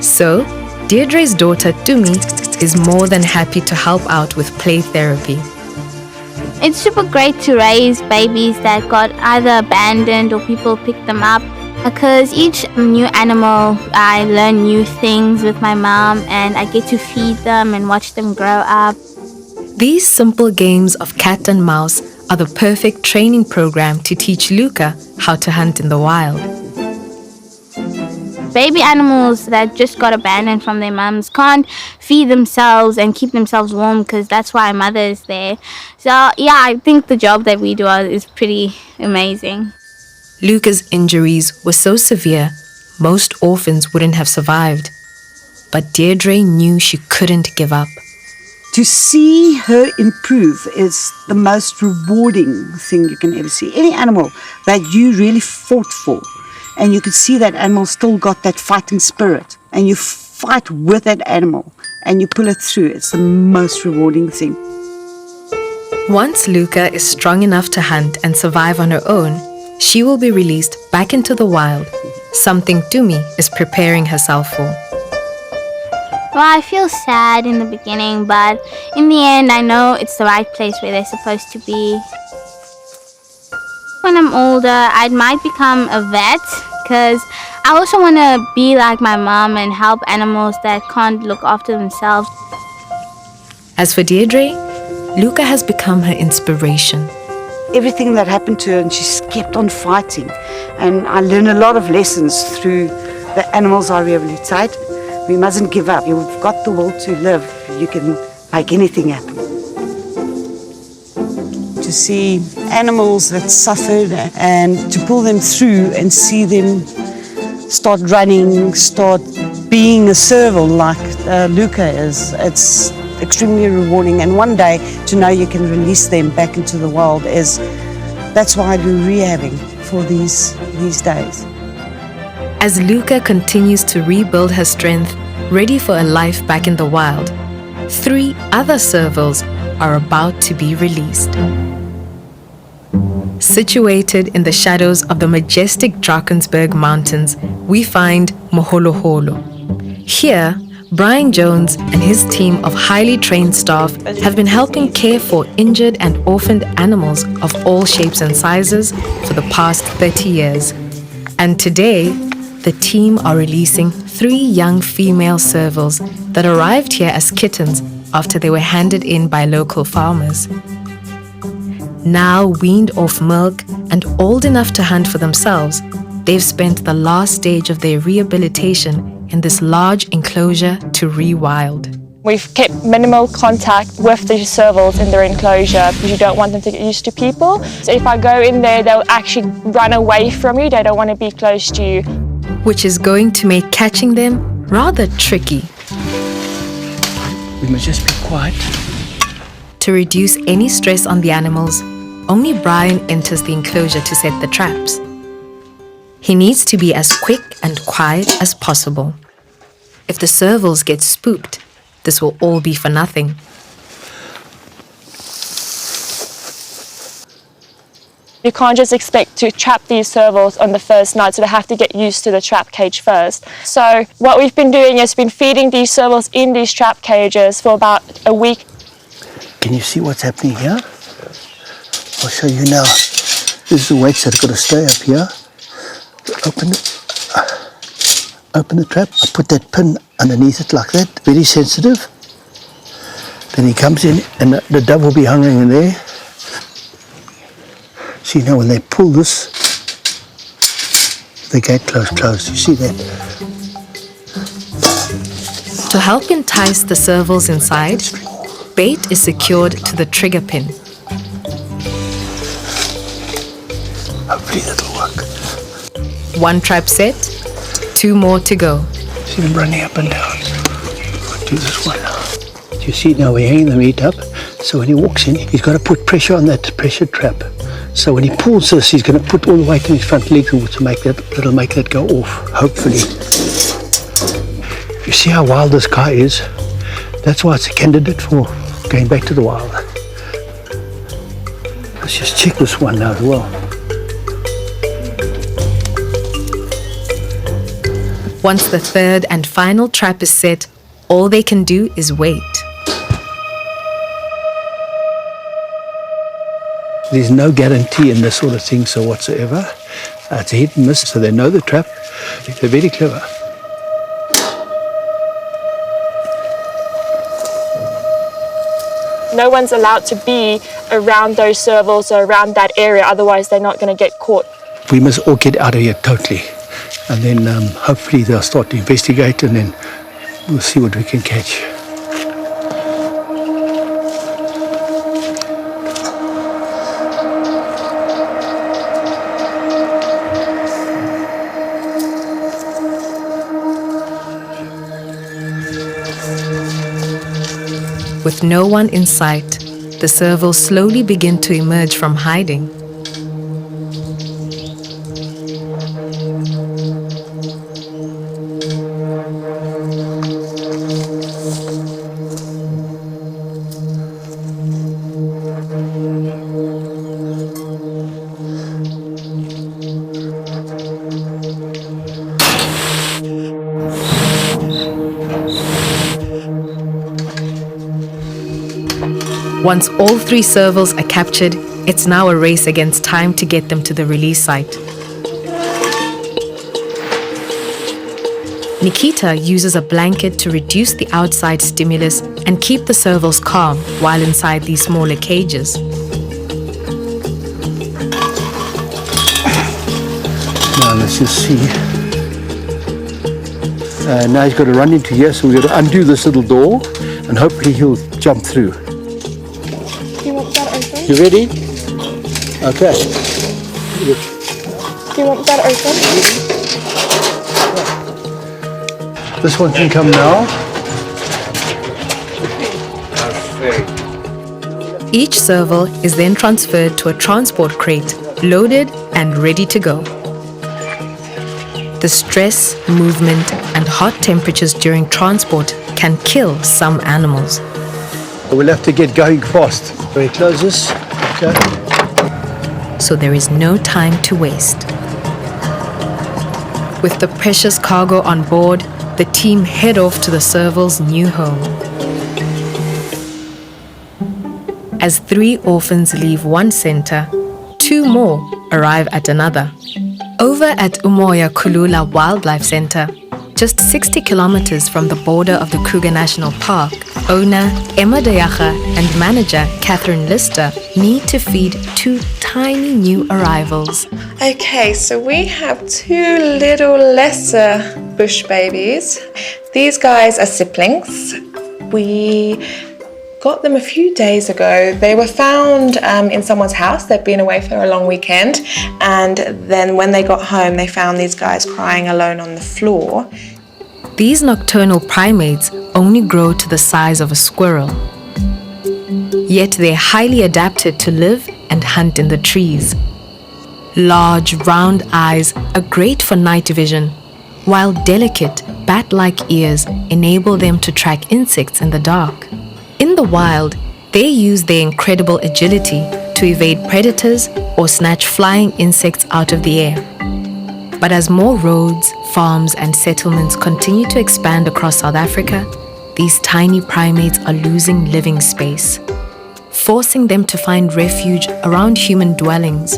Speaker 1: So, Deirdre's daughter, Tumi, is more than happy to help out with play therapy.
Speaker 12: It's super great to raise babies that got either abandoned or people pick them up, because each new animal, I learn new things with my mom, and I get to feed them and watch them grow up.
Speaker 1: These simple games of cat and mouse are the perfect training program to teach Luca how to hunt in the wild.
Speaker 12: Baby animals that just got abandoned from their mums can't feed themselves and keep themselves warm, because that's why a mother is there. So yeah, I think the job that we do is pretty amazing.
Speaker 1: Luca's injuries were so severe, most orphans wouldn't have survived. But Deirdre knew she couldn't give up.
Speaker 3: To see her improve is the most rewarding thing you can ever see. Any animal that you really fought for, and you could see that animal still got that fighting spirit, and you fight with that animal and you pull it through, it's the most rewarding thing.
Speaker 1: Once Luca is strong enough to hunt and survive on her own, she will be released back into the wild, something Tumi is preparing herself for.
Speaker 12: Well, I feel sad in the beginning, but in the end, I know it's the right place where they're supposed to be. When I'm older, I might become a vet, because I also want to be like my mom and help animals that can't look after themselves.
Speaker 1: As for Deirdre, Luca has become her inspiration.
Speaker 3: Everything that happened to her, and she's kept on fighting. And I learned a lot of lessons through the animals I rehabilitate. We mustn't give up. You've got the will to live. You can make anything happen. To see animals that suffered and to pull them through and see them start running, start being a serval like Luca is, it's extremely rewarding. And one day to know you can release them back into the wild that's why I do rehabbing for these days.
Speaker 1: As Luca continues to rebuild her strength, ready for a life back in the wild, 3 other servals are about to be released. Situated in the shadows of the majestic Drakensberg Mountains, we find Moholoholo. Here, Brian Jones and his team of highly trained staff have been helping care for injured and orphaned animals of all shapes and sizes for the past 30 years. And today, the team are releasing 3 young female servals that arrived here as kittens after they were handed in by local farmers. Now weaned off milk and old enough to hunt for themselves, they've spent the last stage of their rehabilitation in this large enclosure to rewild.
Speaker 5: We've kept minimal contact with the servals in their enclosure because you don't want them to get used to people. So if I go in there, they'll actually run away from you. They don't want to be close to you.
Speaker 1: Which is going to make catching them rather tricky.
Speaker 13: We must just be quiet.
Speaker 1: To reduce any stress on the animals, only Brian enters the enclosure to set the traps. He needs to be as quick and quiet as possible. If the servals get spooked, this will all be for nothing.
Speaker 5: You can't just expect to trap these servals on the first night, so they have to get used to the trap cage first. So what we've been doing is been feeding these servals in these trap cages for about a week.
Speaker 13: Can you see what's happening here? I'll show you now. This is the weights that have got to stay up here. Open the trap. I put that pin underneath it like that, very sensitive. Then he comes in and the dove will be hanging in there. See now when they pull this, the gate closed. You see that?
Speaker 1: To help entice the servals inside, bait is secured to the trigger pin.
Speaker 13: Hopefully that'll work.
Speaker 1: One trap set, 2 more to go.
Speaker 13: See them running up and down. I'll do this one now. Do you see now we're hanging the meat up? So when he walks in, he's got to put pressure on that pressure trap. So when he pulls this, he's going to put all the weight on his front legs to make that, that'll make that go off, hopefully. You see how wild this guy is? That's why it's a candidate for going back to the wild. Let's just check this one now as well.
Speaker 1: Once the third and final trap is set, all they can do is wait.
Speaker 13: There's no guarantee in this sort of thing so whatsoever. It's a hit and miss, so they know the trap. They're very clever.
Speaker 5: No one's allowed to be around those servals or around that area, otherwise they're not going to get caught.
Speaker 13: We must all get out of here totally. And then hopefully they'll start to investigate and then we'll see what we can catch.
Speaker 1: With no one in sight, the servals slowly begin to emerge from hiding. Once all 3 servals are captured, it's now a race against time to get them to the release site. Nikita uses a blanket to reduce the outside stimulus and keep the servals calm while inside these smaller cages.
Speaker 13: Now let's just see. Now he's got to run into here, so we've got to undo this little door and hopefully he'll jump through.
Speaker 5: Do you want that open?
Speaker 13: You ready? Okay.
Speaker 5: Do you want that open?
Speaker 13: This one can come now.
Speaker 1: Each serval is then transferred to a transport crate, loaded and ready to go. The stress, movement, and hot temperatures during transport can kill some animals.
Speaker 13: We'll have to get going fast. Very close this. Okay.
Speaker 1: So there is no time to waste. With the precious cargo on board, the team head off to the serval's new home. As 3 orphans leave one center, 2 more arrive at another. Over at Umoya Kulula Wildlife Center, just 60 kilometers from the border of the Kruger National Park, owner Emma Dayacha and manager Catherine Lister need to feed 2 tiny new arrivals.
Speaker 2: Okay, so we have 2 little lesser bush babies. These guys are siblings. We got them a few days ago. They were found in someone's house. They'd been away for a long weekend, and then when they got home they found these guys crying alone on the floor.
Speaker 1: These nocturnal primates only grow to the size of a squirrel. Yet they're highly adapted to live and hunt in the trees. Large, round eyes are great for night vision, while delicate, bat-like ears enable them to track insects in the dark. In the wild, they use their incredible agility to evade predators or snatch flying insects out of the air. But as more roads, farms, and settlements continue to expand across South Africa, these tiny primates are losing living space, forcing them to find refuge around human dwellings.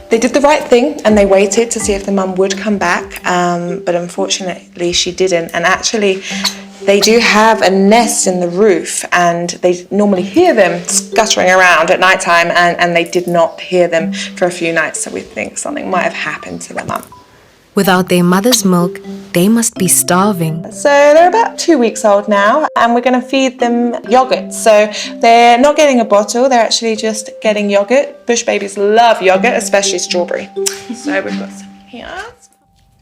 Speaker 2: They did the right thing and they waited to see if the mum would come back, but unfortunately she didn't. And actually, they do have a nest in the roof and they normally hear them scuttering around at night time, and they did not hear them for a few nights, so we think something might have happened to the mum.
Speaker 1: Without their mother's milk, they must be starving.
Speaker 2: So they're about 2 weeks old now, and we're going to feed them yogurt. So they're not getting a bottle, they're actually just getting yogurt. Bush babies love yogurt, especially strawberry. So we've got some here.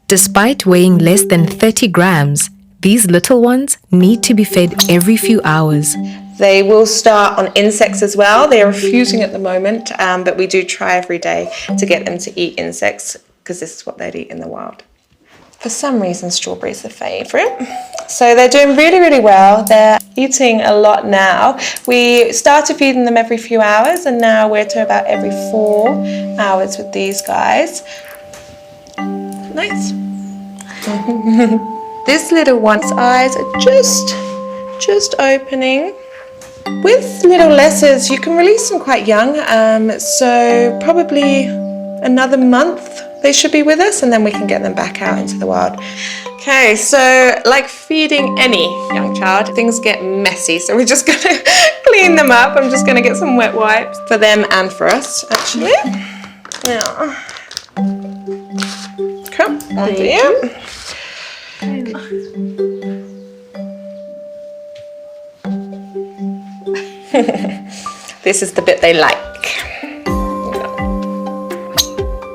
Speaker 1: Despite weighing less than 30 grams, these little ones need to be fed every few hours.
Speaker 2: They will start on insects as well. They're refusing at the moment, but we do try every day to get them to eat insects, because this is what they'd eat in the wild. For some reason, strawberry is the favourite. So they're doing really, really well. They're eating a lot now. We started feeding them every few hours, and now we're to about every 4 hours with these guys. Nice. This little one's eyes are just opening. With little lessers, you can release them quite young, so probably another month they should be with us, and then we can get them back out into the wild. Okay, so like feeding any young child, things get messy, so we're just gonna clean them up. I'm just gonna get some wet wipes for them and for us, actually. Yeah. Come on to you. This is the bit they like.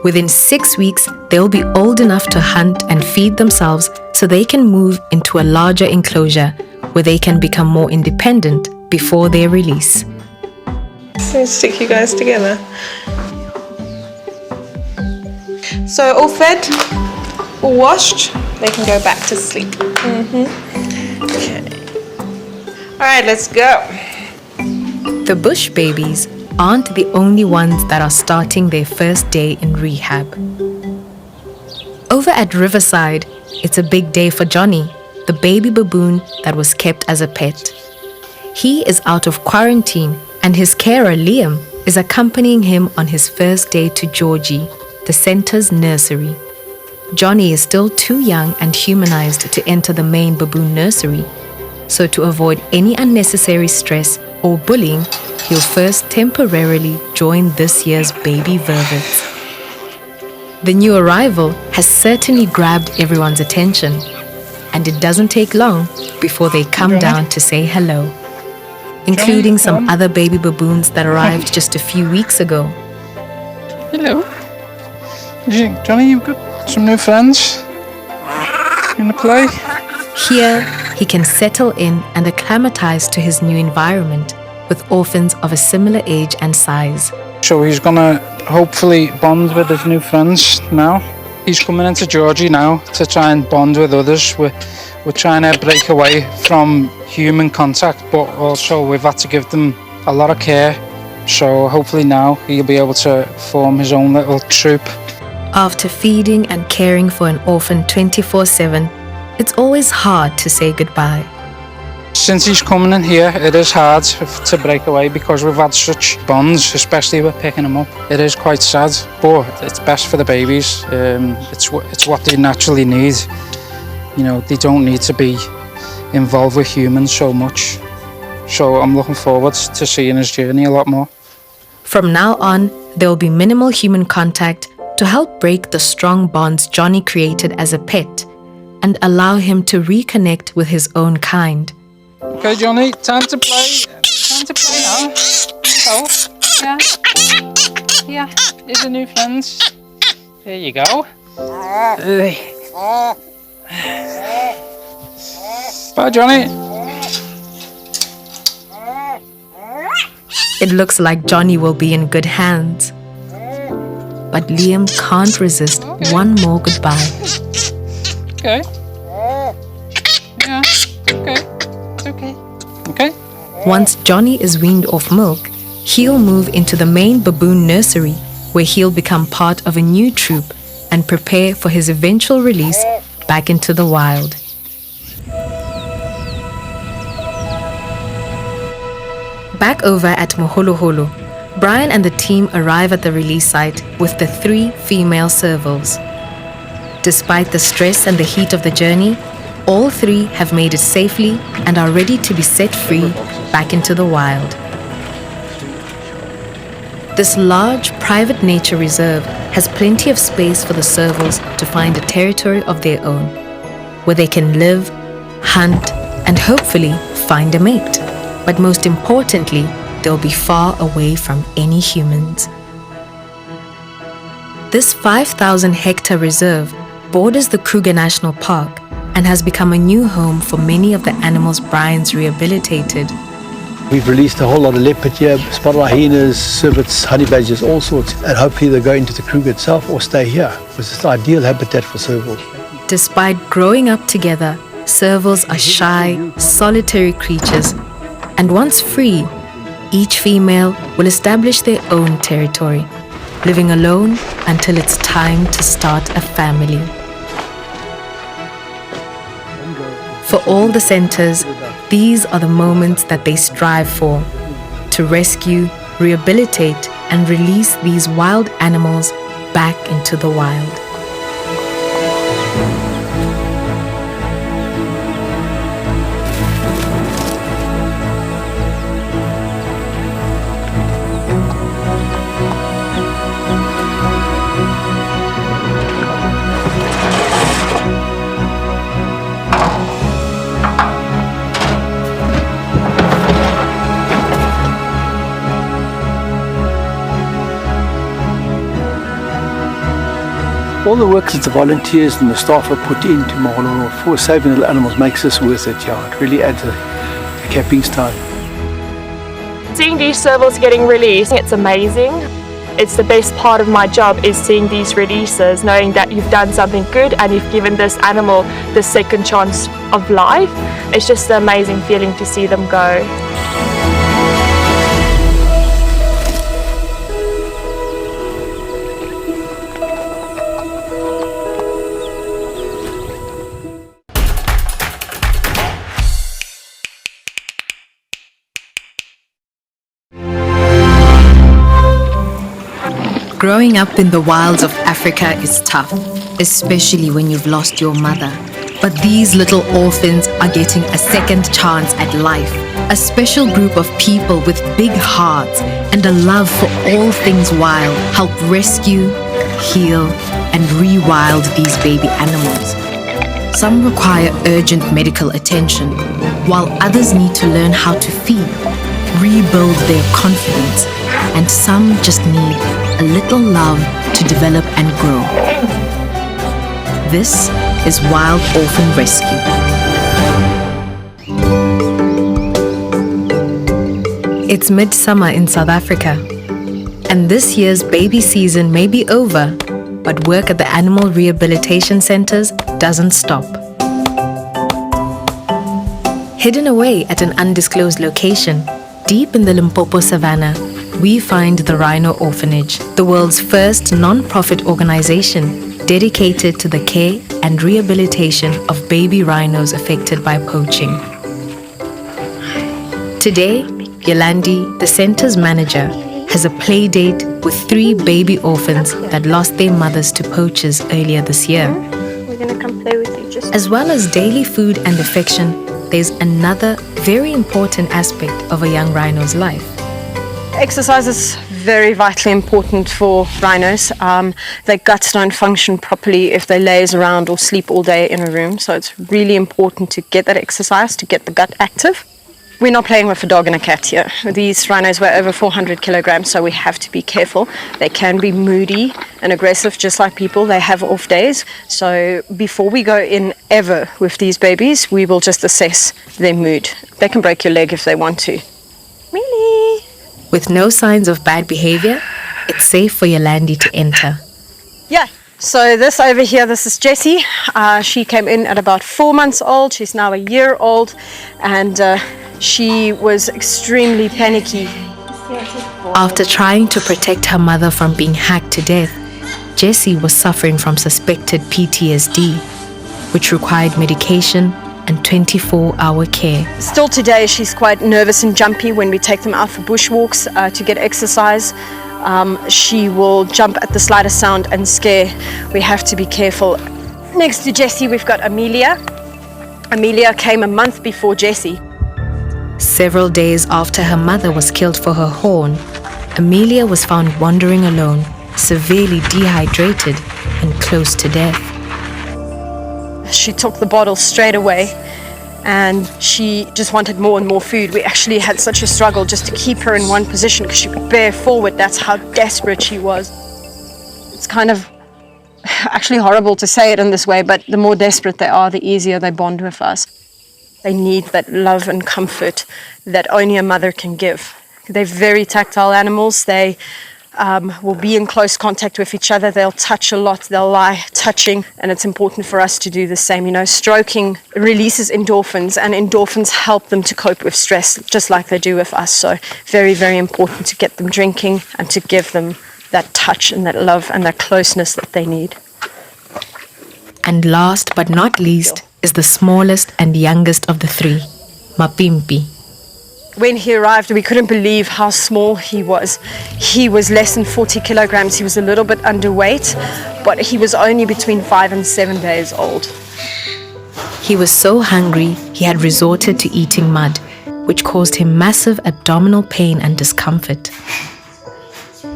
Speaker 1: Within 6 weeks, they'll be old enough to hunt and feed themselves, so they can move into a larger enclosure where they can become more independent before their release.
Speaker 2: So stick you guys together. So all fed, all washed, they can go back to sleep. Okay. All right, let's go.
Speaker 1: The bush babies aren't the only ones that are starting their first day in rehab. Over at Riverside, it's a big day for Johnny, the baby baboon that was kept as a pet. He is out of quarantine, and his carer Liam is accompanying him on his first day to Georgie, the center's nursery. Johnny is still too young and humanized to enter the main baboon nursery, so to avoid any unnecessary stress or bullying, he'll first temporarily join this year's baby vervets. The new arrival has certainly grabbed everyone's attention, and it doesn't take long before they come down to say hello, including some other baby baboons that arrived just a few weeks ago.
Speaker 14: Hello. Johnny, you've got some new friends. You want to play?
Speaker 1: Here, he can settle in and acclimatize to his new environment with orphans of a similar age and size.
Speaker 14: So he's gonna hopefully bond with his new friends now. He's coming into Georgie now to try and bond with others. We're trying to break away from human contact, but also we've had to give them a lot of care. So hopefully now he'll be able to form his own little troop.
Speaker 1: After feeding and caring for an orphan 24/7, it's always hard to say goodbye.
Speaker 14: Since he's coming in here, it is hard to break away because we've had such bonds, especially with picking him up. It is quite sad, but it's best for the babies. It's what they naturally need. You know, they don't need to be involved with humans so much. So I'm looking forward to seeing his journey a lot more.
Speaker 1: From now on, there will be minimal human contact to help break the strong bonds Johnny created as a pet and allow him to reconnect with his own kind.
Speaker 14: Okay, Johnny, time to play. Time to play now. Oh, yeah. Yeah, here's the new friends. There you go. Bye, Johnny.
Speaker 1: It looks like Johnny will be in good hands. But Liam can't resist one more goodbye.
Speaker 14: Okay. Yeah, okay. Okay. Okay.
Speaker 1: Once Johnny is weaned off milk, he'll move into the main baboon nursery, where he'll become part of a new troop and prepare for his eventual release back into the wild. Back over at Moholoholo, Brian and the team arrive at the release site with the 3 female servals. Despite the stress and the heat of the journey, all 3 have made it safely and are ready to be set free back into the wild. This large private nature reserve has plenty of space for the servals to find a territory of their own, where they can live, hunt, and hopefully find a mate. But most importantly, they'll be far away from any humans. This 5,000-hectare reserve borders the Kruger National Park and has become a new home for many of the animals Brian's rehabilitated.
Speaker 13: We've released a whole lot of leopard here, spotted hyenas, civets, honey badgers, all sorts, and hopefully they'll go into the Kruger itself or stay here, because it's the ideal habitat for servals.
Speaker 1: Despite growing up together, servals are shy, solitary creatures, and once free, each female will establish their own territory, living alone until it's time to start a family. For all the centers, these are the moments that they strive for, to rescue, rehabilitate, and release these wild animals back into the wild.
Speaker 13: All the work that the volunteers and the staff have put into Moholoholo for saving little animals makes this worth it. Yeah, it really adds a capping stone.
Speaker 5: Seeing these servals getting released, it's amazing. It's the best part of my job is seeing these releases, knowing that you've done something good and you've given this animal the second chance of life. It's just an amazing feeling to see them go.
Speaker 1: Growing up in the wilds of Africa is tough, especially when you've lost your mother. But these little orphans are getting a second chance at life. A special group of people with big hearts and a love for all things wild help rescue, heal, and rewild these baby animals. Some require urgent medical attention, while others need to learn how to feed, rebuild their confidence, and some just need a little love to develop and grow. This is Wild Orphan Rescue. It's midsummer in South Africa, and this year's baby season may be over, but work at the animal rehabilitation centers doesn't stop. Hidden away at an undisclosed location, deep in the Limpopo savannah, we find the Rhino Orphanage, the world's first non-profit organization dedicated to the care and rehabilitation of baby rhinos affected by poaching. Today, Yolandi, the center's manager, has a play date with 3 baby orphans that lost their mothers to poachers earlier this year.
Speaker 5: We're gonna come play with you just.
Speaker 1: As well as daily food and affection, there's another very important aspect of a young rhino's life.
Speaker 15: Exercise is very vitally important for rhinos. Their guts don't function properly if they laze around or sleep all day in a room, so it's really important to get that exercise to get the gut active. We're not playing with a dog and a cat here. These rhinos weigh over 400 kilograms, so we have to be careful. They can be moody and aggressive just like people. They have off days. So before we go in ever with these babies, we will just assess their mood. They can break your leg if they want to. Really?
Speaker 1: With no signs of bad behavior, it's safe for Yolandi to enter.
Speaker 15: Yeah. So this over here, this is Jessie. She came in at about 4 months old. She's now a year old, and she was extremely panicky.
Speaker 1: After trying to protect her mother from being hacked to death, Jessie was suffering from suspected PTSD, which required medication and 24-hour care.
Speaker 15: Still today, she's quite nervous and jumpy when we take them out for bushwalks to get exercise. She will jump at the slightest sound and scare. We have to be careful. Next to Jessie, we've got Amelia. Amelia came a month before Jessie.
Speaker 1: Several days after her mother was killed for her horn, Amelia was found wandering alone, severely dehydrated and close to death.
Speaker 15: She took the bottle straight away and she just wanted more and more food. We actually had such a struggle just to keep her in one position because she could bear forward. That's how desperate she was. It's kind of actually horrible to say it in this way, but the more desperate they are, the easier they bond with us. They need that love and comfort that only a mother can give. They're very tactile animals. They will be in close contact with each other. They'll touch a lot. They'll lie touching, and it's important for us to do the same. You know, stroking releases endorphins, and endorphins help them to cope with stress, just like they do with us. So very, very important to get them drinking and to give them that touch and that love and that closeness that they need.
Speaker 1: And last but not least is the smallest and youngest of the three, Mapimpi.
Speaker 15: When he arrived, we couldn't believe how small he was. He was less than 40 kilograms. He was a little bit underweight, but he was only between 5 and 7 days old.
Speaker 1: He was so hungry, he had resorted to eating mud, which caused him massive abdominal pain and discomfort.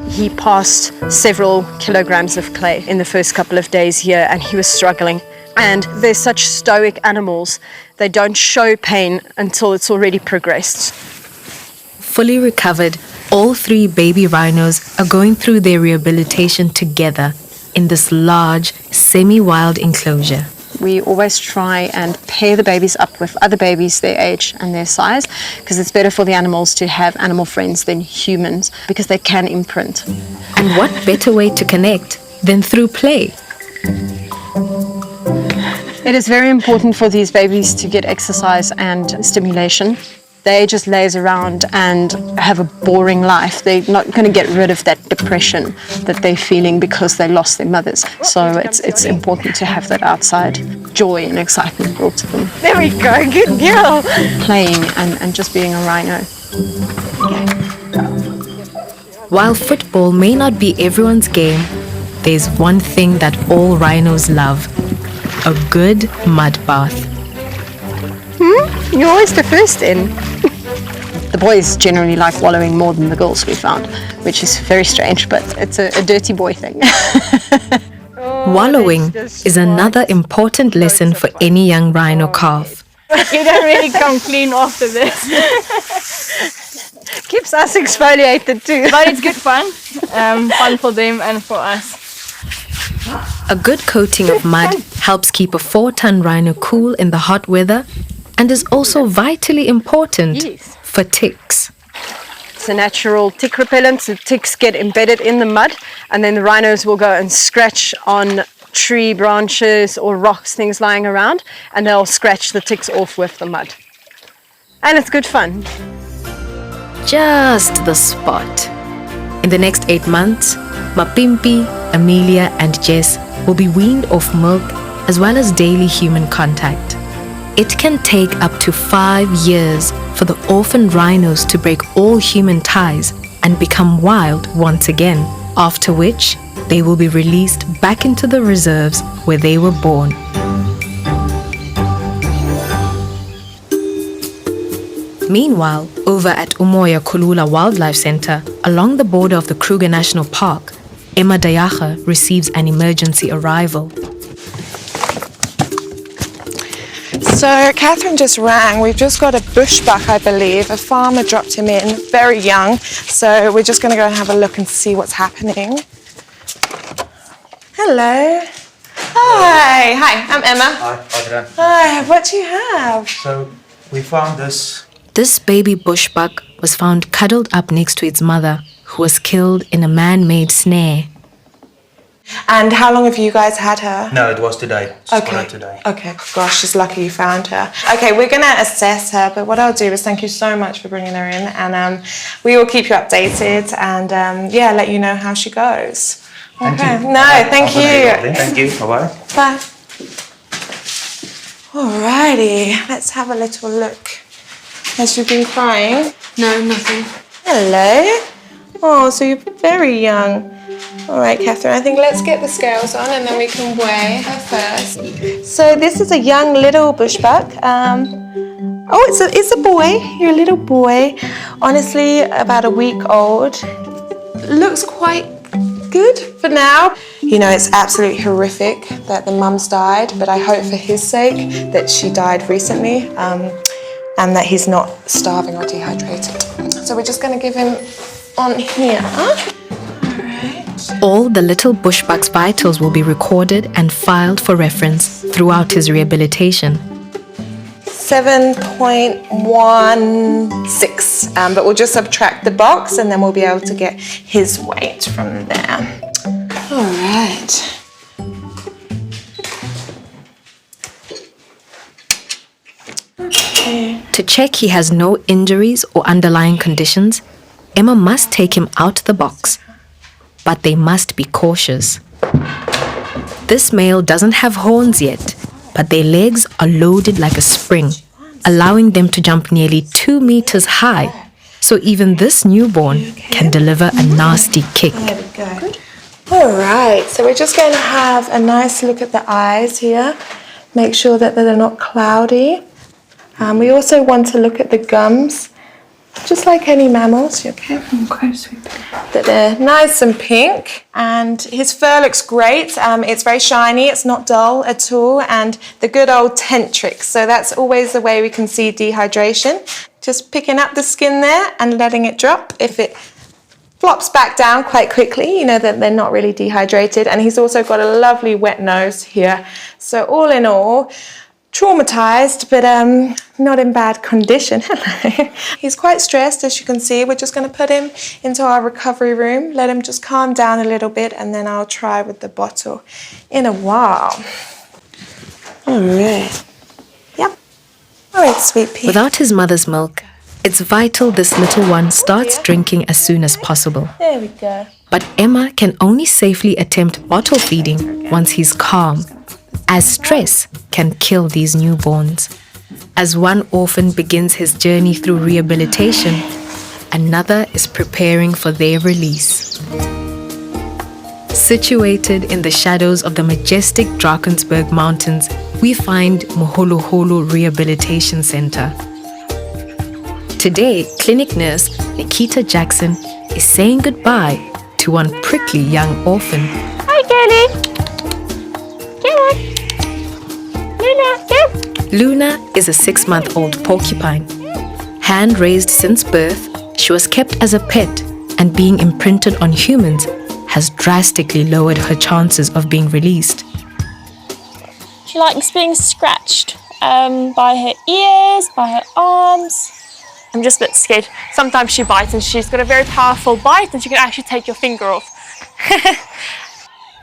Speaker 15: He passed several kilograms of clay in the first couple of days here, and he was struggling. And they're such stoic animals. They don't show pain until it's already progressed.
Speaker 1: Fully recovered, all three baby rhinos are going through their rehabilitation together in this large, semi-wild enclosure.
Speaker 15: We always try and pair the babies up with other babies their age and their size, because it's better for the animals to have animal friends than humans, because they can imprint.
Speaker 1: And what better way to connect than through play?
Speaker 15: It is very important for these babies to get exercise and stimulation. They just laze around and have a boring life. They're not going to get rid of that depression that they're feeling because they lost their mothers. So it's important to have that outside joy and excitement brought to them. There we go, good girl! Playing and just being a rhino.
Speaker 1: While football may not be everyone's game, there's one thing that all rhinos love: a good mud bath.
Speaker 15: You're always the first in. The boys generally like wallowing more than the girls, we found, which is very strange, but it's a dirty boy thing.
Speaker 1: Wallowing is another important lesson for any young rhino calf.
Speaker 4: You don't really come clean after this.
Speaker 15: Keeps us exfoliated too.
Speaker 4: But it's good fun. Fun for them and for us.
Speaker 1: A good coating of mud helps keep a 4-ton rhino cool in the hot weather and is also vitally important for ticks.
Speaker 15: It's a natural tick repellent. The ticks get embedded in the mud, and then the rhinos will go and scratch on tree branches or rocks, things lying around, and they'll scratch the ticks off with the mud. And it's good fun.
Speaker 1: Just the spot. In the next 8 months, Mapimpi, Amelia and Jess will be weaned off milk as well as daily human contact. It can take up to 5 years for the orphan rhinos to break all human ties and become wild once again, after which they will be released back into the reserves where they were born. Meanwhile, over at Umoya Kulula Wildlife Center, along the border of the Kruger National Park, Emma Dayacha receives an emergency arrival.
Speaker 2: So Catherine just rang. We've just got a bushbuck, I believe. A farmer dropped him in, very young. So we're just going to go and have a look and see what's happening. Hello. Hi. Hi, I'm Emma.
Speaker 16: Hi, Adrian.
Speaker 2: Hi, what do you have?
Speaker 16: So we found this.
Speaker 1: This baby bushbuck was found cuddled up next to its mother, who was killed in a man-made snare.
Speaker 2: And how long have you guys had her?
Speaker 16: No, it was today.
Speaker 2: Okay.
Speaker 16: Today.
Speaker 2: Okay. Gosh, she's lucky you found her. Okay, we're going to assess her, but what I'll do is thank you so much for bringing her in, and we will keep you updated and yeah, let you know how she goes.
Speaker 16: Thank
Speaker 2: Okay.
Speaker 16: you.
Speaker 2: No, thank you.
Speaker 16: Thank you. Bye-bye.
Speaker 2: Bye. Alrighty, let's have a little look. Has she been crying?
Speaker 17: No, nothing.
Speaker 2: Hello. Oh, so you're very young. All right, Catherine, I think let's get the scales on and then we can weigh her first. So this is a young little bushbuck. Oh, it's a boy. You're a little boy. Honestly, about a week old. Looks quite good for now. You know, it's absolutely horrific that the mum's died, but I hope for his sake that she died recently and that he's not starving or dehydrated. So we're just going to give him on here.
Speaker 1: All the little bushbuck's vitals will be recorded and filed for reference throughout his rehabilitation.
Speaker 2: 7.16, but we'll just subtract the box and then we'll be able to get his weight from there. All right. Okay.
Speaker 1: To check he has no injuries or underlying conditions, Emma must take him out the box. But they must be cautious. This male doesn't have horns yet, but their legs are loaded like a spring, allowing them to jump nearly 2 meters high. So even this newborn can deliver a nasty kick.
Speaker 2: There we go. All right, so we're just going to have a nice look at the eyes here. Make sure that they're not cloudy. We also want to look at the gums, just like any mammals. Okay. That they're nice and pink, and his fur looks great. It's very shiny, it's not dull at all, and the good old tent trick. So that's always the way we can see dehydration. Just picking up the skin there and letting it drop. If it flops back down quite quickly, you know that they're not really dehydrated. And he's also got a lovely wet nose here. So all in all, traumatized, but not in bad condition. He's quite stressed, as you can see. We're just going to put him into our recovery room, let him just calm down a little bit, and then I'll try with the bottle in a while. All right. Yep. All right, sweet pea.
Speaker 1: Without his mother's milk, it's vital this little one starts drinking as soon as possible.
Speaker 2: There we go.
Speaker 1: But Emma can only safely attempt bottle feeding once he's calm, as stress can kill these newborns. As one orphan begins his journey through rehabilitation, another is preparing for their release. Situated in the shadows of the majestic Drakensberg Mountains, we find Moholoholo Rehabilitation Center. Today, clinic nurse Nikita Jackson is saying goodbye to one prickly young orphan.
Speaker 5: Hi, Kelly. Come on. Luna, come.
Speaker 1: Luna is a 6-month-old porcupine. Hand-raised since birth, she was kept as a pet, and being imprinted on humans has drastically lowered her chances of being released.
Speaker 5: She likes being scratched by her ears, by her arms.
Speaker 18: I'm just a bit scared. Sometimes she bites and she's got a very powerful bite and she can actually take your finger off.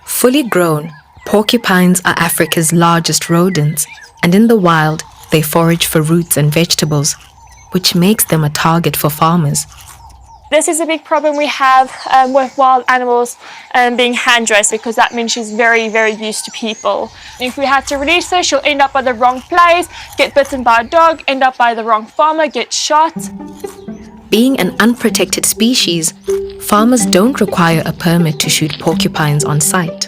Speaker 1: Fully grown, porcupines are Africa's largest rodents, and in the wild, they forage for roots and vegetables, which makes them a target for farmers.
Speaker 18: This is a big problem we have with wild animals being hand-raised, because that means she's very, very used to people. If we had to release her, she'll end up at the wrong place, get bitten by a dog, end up by the wrong farmer, get shot.
Speaker 1: Being an unprotected species, farmers don't require a permit to shoot porcupines on site.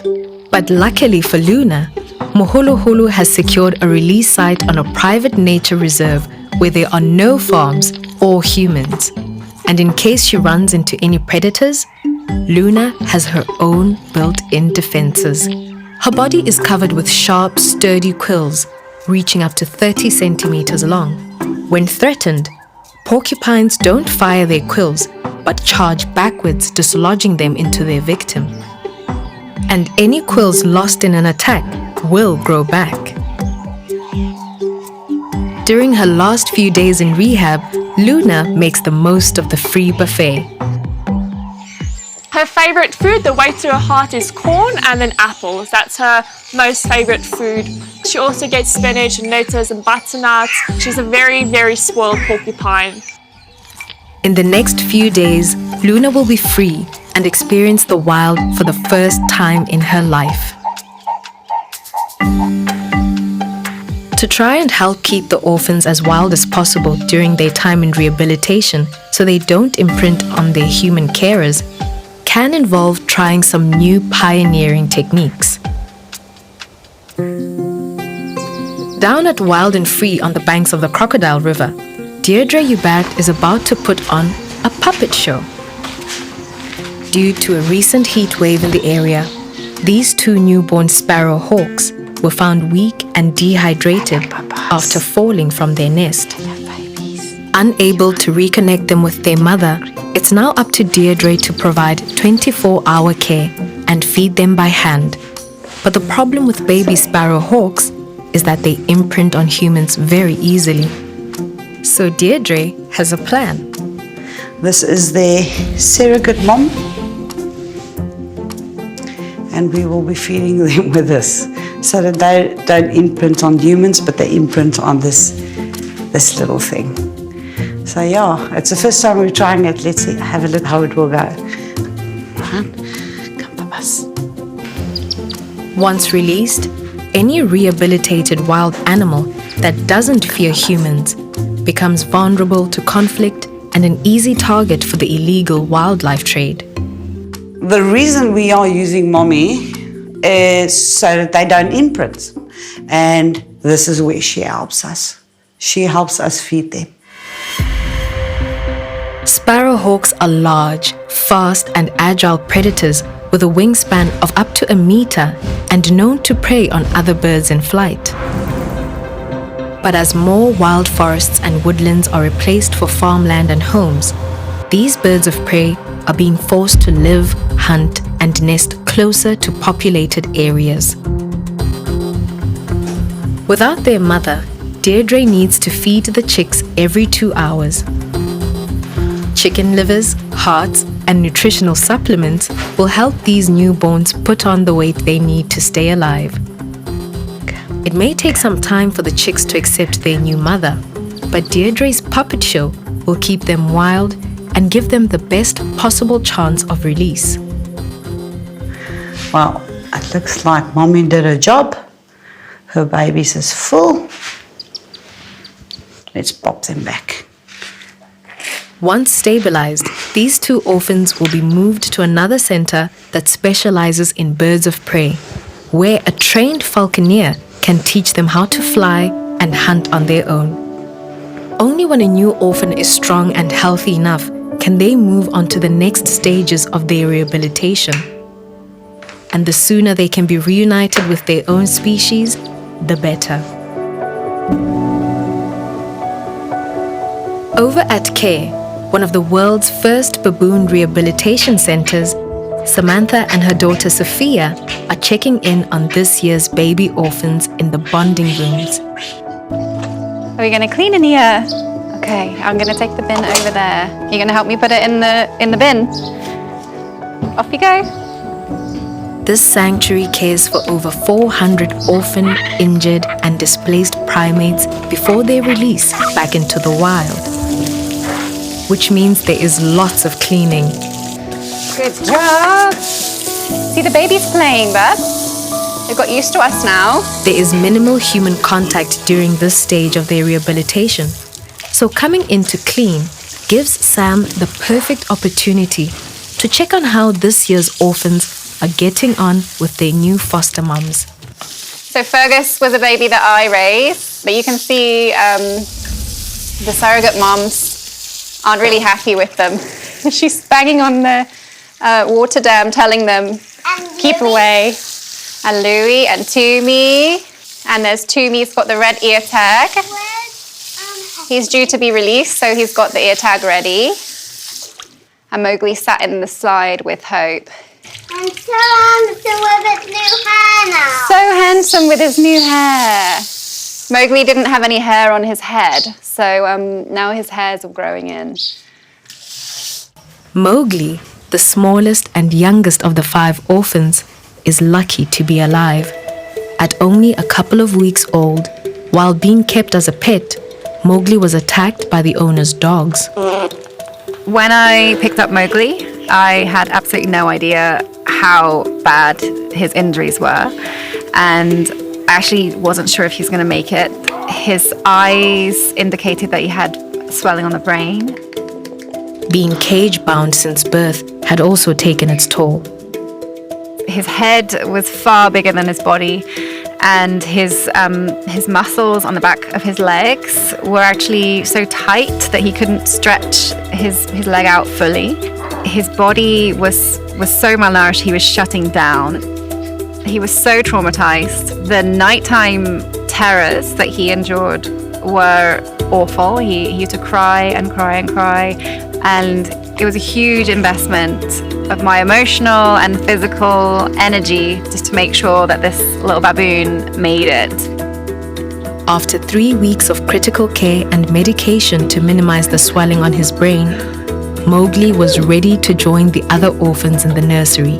Speaker 1: But luckily for Luna, Moholoholo has secured a release site on a private nature reserve where there are no farms or humans. And in case she runs into any predators, Luna has her own built-in defenses. Her body is covered with sharp, sturdy quills, reaching up to 30 centimeters long. When threatened, porcupines don't fire their quills, but charge backwards, dislodging them into their victim. And any quills lost in an attack will grow back. During her last few days in rehab, Luna makes the most of the free buffet.
Speaker 18: Her favourite food, the way to her heart, is corn and then apples. That's her most favourite food. She also gets spinach and lettuce and butternuts. She's a very, very spoiled porcupine.
Speaker 1: In the next few days, Luna will be free and experience the wild for the first time in her life. To try and help keep the orphans as wild as possible during their time in rehabilitation so they don't imprint on their human carers, can involve trying some new pioneering techniques. Down at Wild and Free on the banks of the Crocodile River, Deirdre Hubert is about to put on a puppet show. Due to a recent heat wave in the area, these two newborn sparrow hawks were found weak and dehydrated after falling from their nest. Unable to reconnect them with their mother, it's now up to Deirdre to provide 24-hour care and feed them by hand. But the problem with baby sparrow hawks is that they imprint on humans very easily. So Deirdre has a plan.
Speaker 3: This is their surrogate mom, and we will be feeding them with this so that they don't imprint on humans, but they imprint on this little thing. So yeah, it's the first time we're trying it. Let's see, have a look how it will go. Right. Come, papas.
Speaker 1: Once released, any rehabilitated wild animal that doesn't fear humans becomes vulnerable to conflict and an easy target for the illegal wildlife trade.
Speaker 3: The reason we are using mommy is so that they don't imprint. And this is where she helps us. She helps us feed them.
Speaker 1: Sparrowhawks are large, fast and agile predators with a wingspan of up to 1 meter and known to prey on other birds in flight. But as more wild forests and woodlands are replaced for farmland and homes, these birds of prey are being forced to live, hunt, and nest closer to populated areas. Without their mother, Deirdre needs to feed the chicks every 2 hours. Chicken livers, hearts, and nutritional supplements will help these newborns put on the weight they need to stay alive. It may take some time for the chicks to accept their new mother, but Deirdre's puppet show will keep them wild and give them the best possible chance of release.
Speaker 3: Well, it looks like mommy did her job. Her babies is full. Let's pop them back.
Speaker 1: Once stabilized, these two orphans will be moved to another center that specializes in birds of prey, where a trained falconer can teach them how to fly and hunt on their own. Only when a new orphan is strong and healthy enough can they move on to the next stages of their rehabilitation. And the sooner they can be reunited with their own species, the better. Over at Care, one of the world's first baboon rehabilitation centers, Samantha and her daughter Sophia are checking in on this year's baby orphans in the bonding rooms.
Speaker 19: Are we going to clean in here? Okay, I'm going to take the bin over there. You're going to help me put it in the bin? Off you go.
Speaker 1: This sanctuary cares for over 400 orphan, injured, and displaced primates before they're released back into the wild. Which means there is lots of cleaning.
Speaker 19: Good job. See the babies playing, bud? They've got used to us now.
Speaker 1: There is minimal human contact during this stage of their rehabilitation. So coming in to clean gives Sam the perfect opportunity to check on how this year's orphans are getting on with their new foster mums.
Speaker 19: So Fergus was a baby that I raised, but you can see the surrogate moms aren't really happy with them. She's banging on the water dam, telling them, keep away. And Louis and Toomey. And there's Toomey's got the red ear tag. He's due to be released, so he's got the ear tag ready. And Mowgli sat in the slide with Hope.
Speaker 20: And so handsome with his new hair now.
Speaker 19: So handsome with his new hair. Mowgli didn't have any hair on his head, so now his hair's all growing in.
Speaker 1: Mowgli the smallest and youngest of the 5 orphans, is lucky to be alive. At only a couple of weeks old, while being kept as a pet, Mowgli was attacked by the owner's dogs.
Speaker 21: When I picked up Mowgli, I had absolutely no idea how bad his injuries were, and I actually wasn't sure if he was going to make it. His eyes indicated that he had swelling on the brain.
Speaker 1: Being cage-bound since birth had also taken its toll.
Speaker 21: His head was far bigger than his body, and his muscles on the back of his legs were actually so tight that he couldn't stretch his leg out fully. His body was so malnourished, he was shutting down. He was so traumatized. The nighttime terrors that he endured were awful. He used to cry and cry and cry, and it was a huge investment of my emotional and physical energy just to make sure that this little baboon made it.
Speaker 1: After 3 weeks of critical care and medication to minimize the swelling on his brain, Mowgli was ready to join the other orphans in the nursery.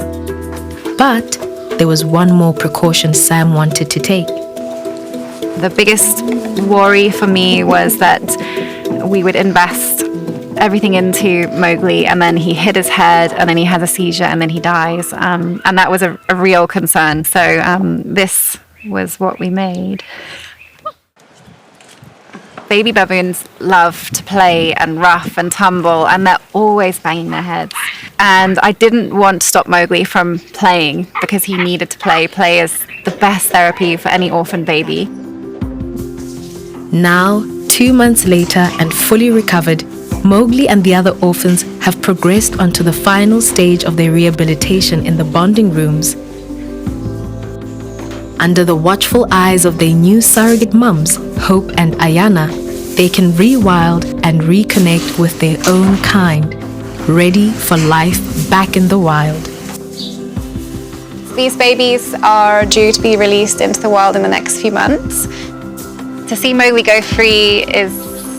Speaker 1: But there was one more precaution Sam wanted to take.
Speaker 21: The biggest worry for me was that we would invest everything into Mowgli, and then he hit his head, and then he has a seizure, and then he dies. And that was a real concern. So this was what we made. Baby baboons love to play and rough and tumble, and they're always banging their heads. And I didn't want to stop Mowgli from playing because he needed to play. Play is the best therapy for any orphan baby.
Speaker 1: Now, 2 months later and fully recovered, Mowgli and the other orphans have progressed onto the final stage of their rehabilitation in the bonding rooms. Under the watchful eyes of their new surrogate mums, Hope and Ayana, they can rewild and reconnect with their own kind, ready for life back in the wild.
Speaker 19: These babies are due to be released into the wild in the next few months. To see Mowgli go free is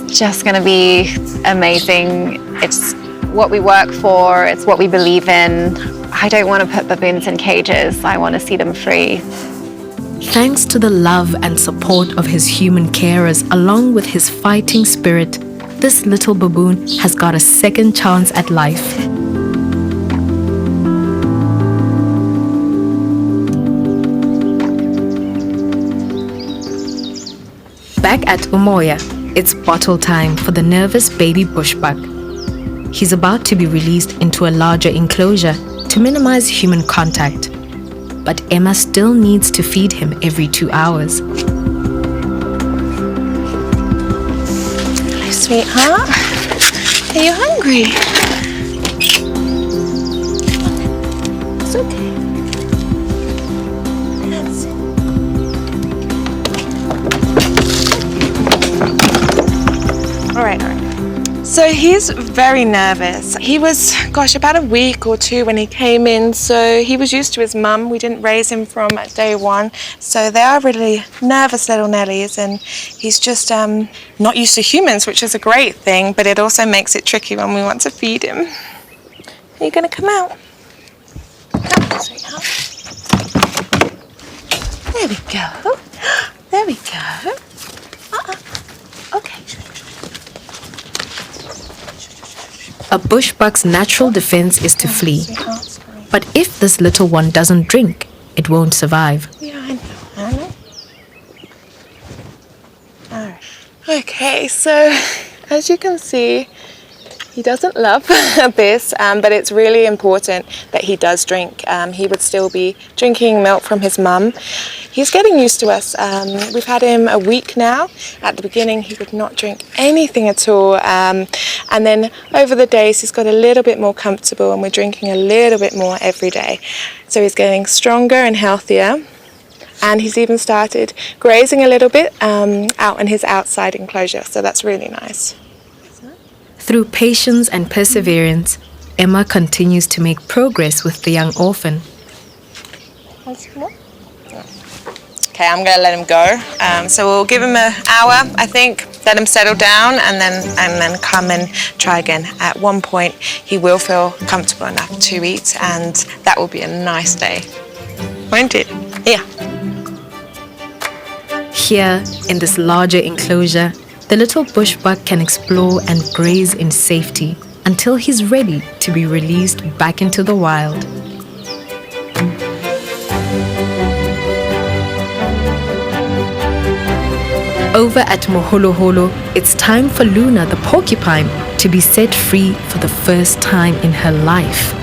Speaker 19: just going to be amazing. It's what we work for, it's what we believe in. I don't want to put baboons in cages, I want to see them free.
Speaker 1: Thanks to the love and support of his human carers along with his fighting spirit, this little baboon has got a second chance at life. Back at Umoya, it's bottle time for the nervous baby bushbuck. He's about to be released into a larger enclosure to minimize human contact. But Emma still needs to feed him every 2 hours.
Speaker 2: Hello, sweetheart. Are you hungry? It's okay. That's it. All right. So he's very nervous. He was, about a week or 2 when he came in, so he was used to his mum. We didn't raise him from day 1, so they are really nervous little Nellies, and he's just not used to humans, which is a great thing, but it also makes it tricky when we want to feed him. Are you going to come out? Come, sweetheart. There we go. There we go. Okay.
Speaker 1: A bushbuck's natural defense is to flee. But if this little one doesn't drink, it won't survive.
Speaker 2: Yeah, I know. Alright. Okay, so as you can see, he doesn't love this, but it's really important that he does drink. He would still be drinking milk from his mum. He's getting used to us. We've had him a week now. At the beginning, he would not drink anything at all. And then over the days, he's got a little bit more comfortable, and we're drinking a little bit more every day. So he's getting stronger and healthier. And he's even started grazing a little bit out in his outside enclosure. So that's really nice.
Speaker 1: Through patience and perseverance, Emma continues to make progress with the young orphan.
Speaker 2: Okay, I'm going to let him go. So we'll give him an hour. I think let him settle down and then come and try again. At one point, he will feel comfortable enough to eat, and that will be a nice day, won't it? Yeah.
Speaker 1: Here, in this larger enclosure, the little bushbuck can explore and graze in safety until he's ready to be released back into the wild. Over at Moholoholo, it's time for Luna the porcupine to be set free for the first time in her life.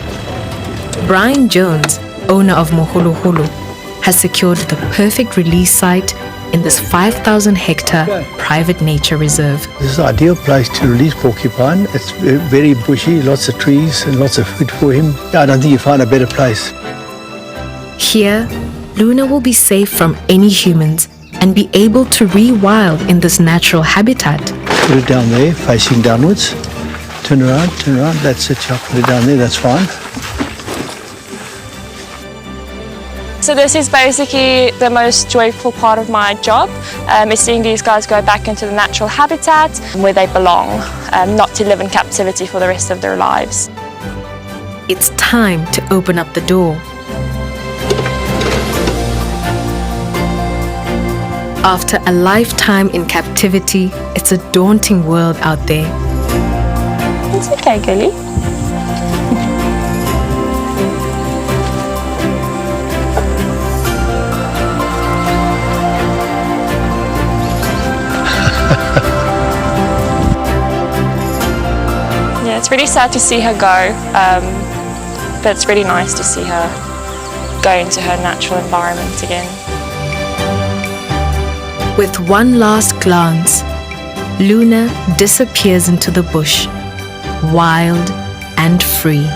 Speaker 1: Brian Jones, owner of Moholoholo, has secured the perfect release site in this 5,000-hectare private nature reserve.
Speaker 13: This is the ideal place to release porcupine. It's very bushy, lots of trees and lots of food for him. I don't think you find a better place.
Speaker 1: Here, Luna will be safe from any humans and be able to rewild in this natural habitat.
Speaker 13: Put it down there, facing downwards. Turn around, that's it. I'll put it down there, that's fine.
Speaker 18: So this is basically the most joyful part of my job, is seeing these guys go back into the natural habitat where they belong, not to live in captivity for the rest of their lives.
Speaker 1: It's time to open up the door. After a lifetime in captivity, it's a daunting world out there.
Speaker 18: It's okay, girlie. Yeah, it's really sad to see her go, but it's really nice to see her go into her natural environment again.
Speaker 1: With one last glance, Luna disappears into the bush, wild and free.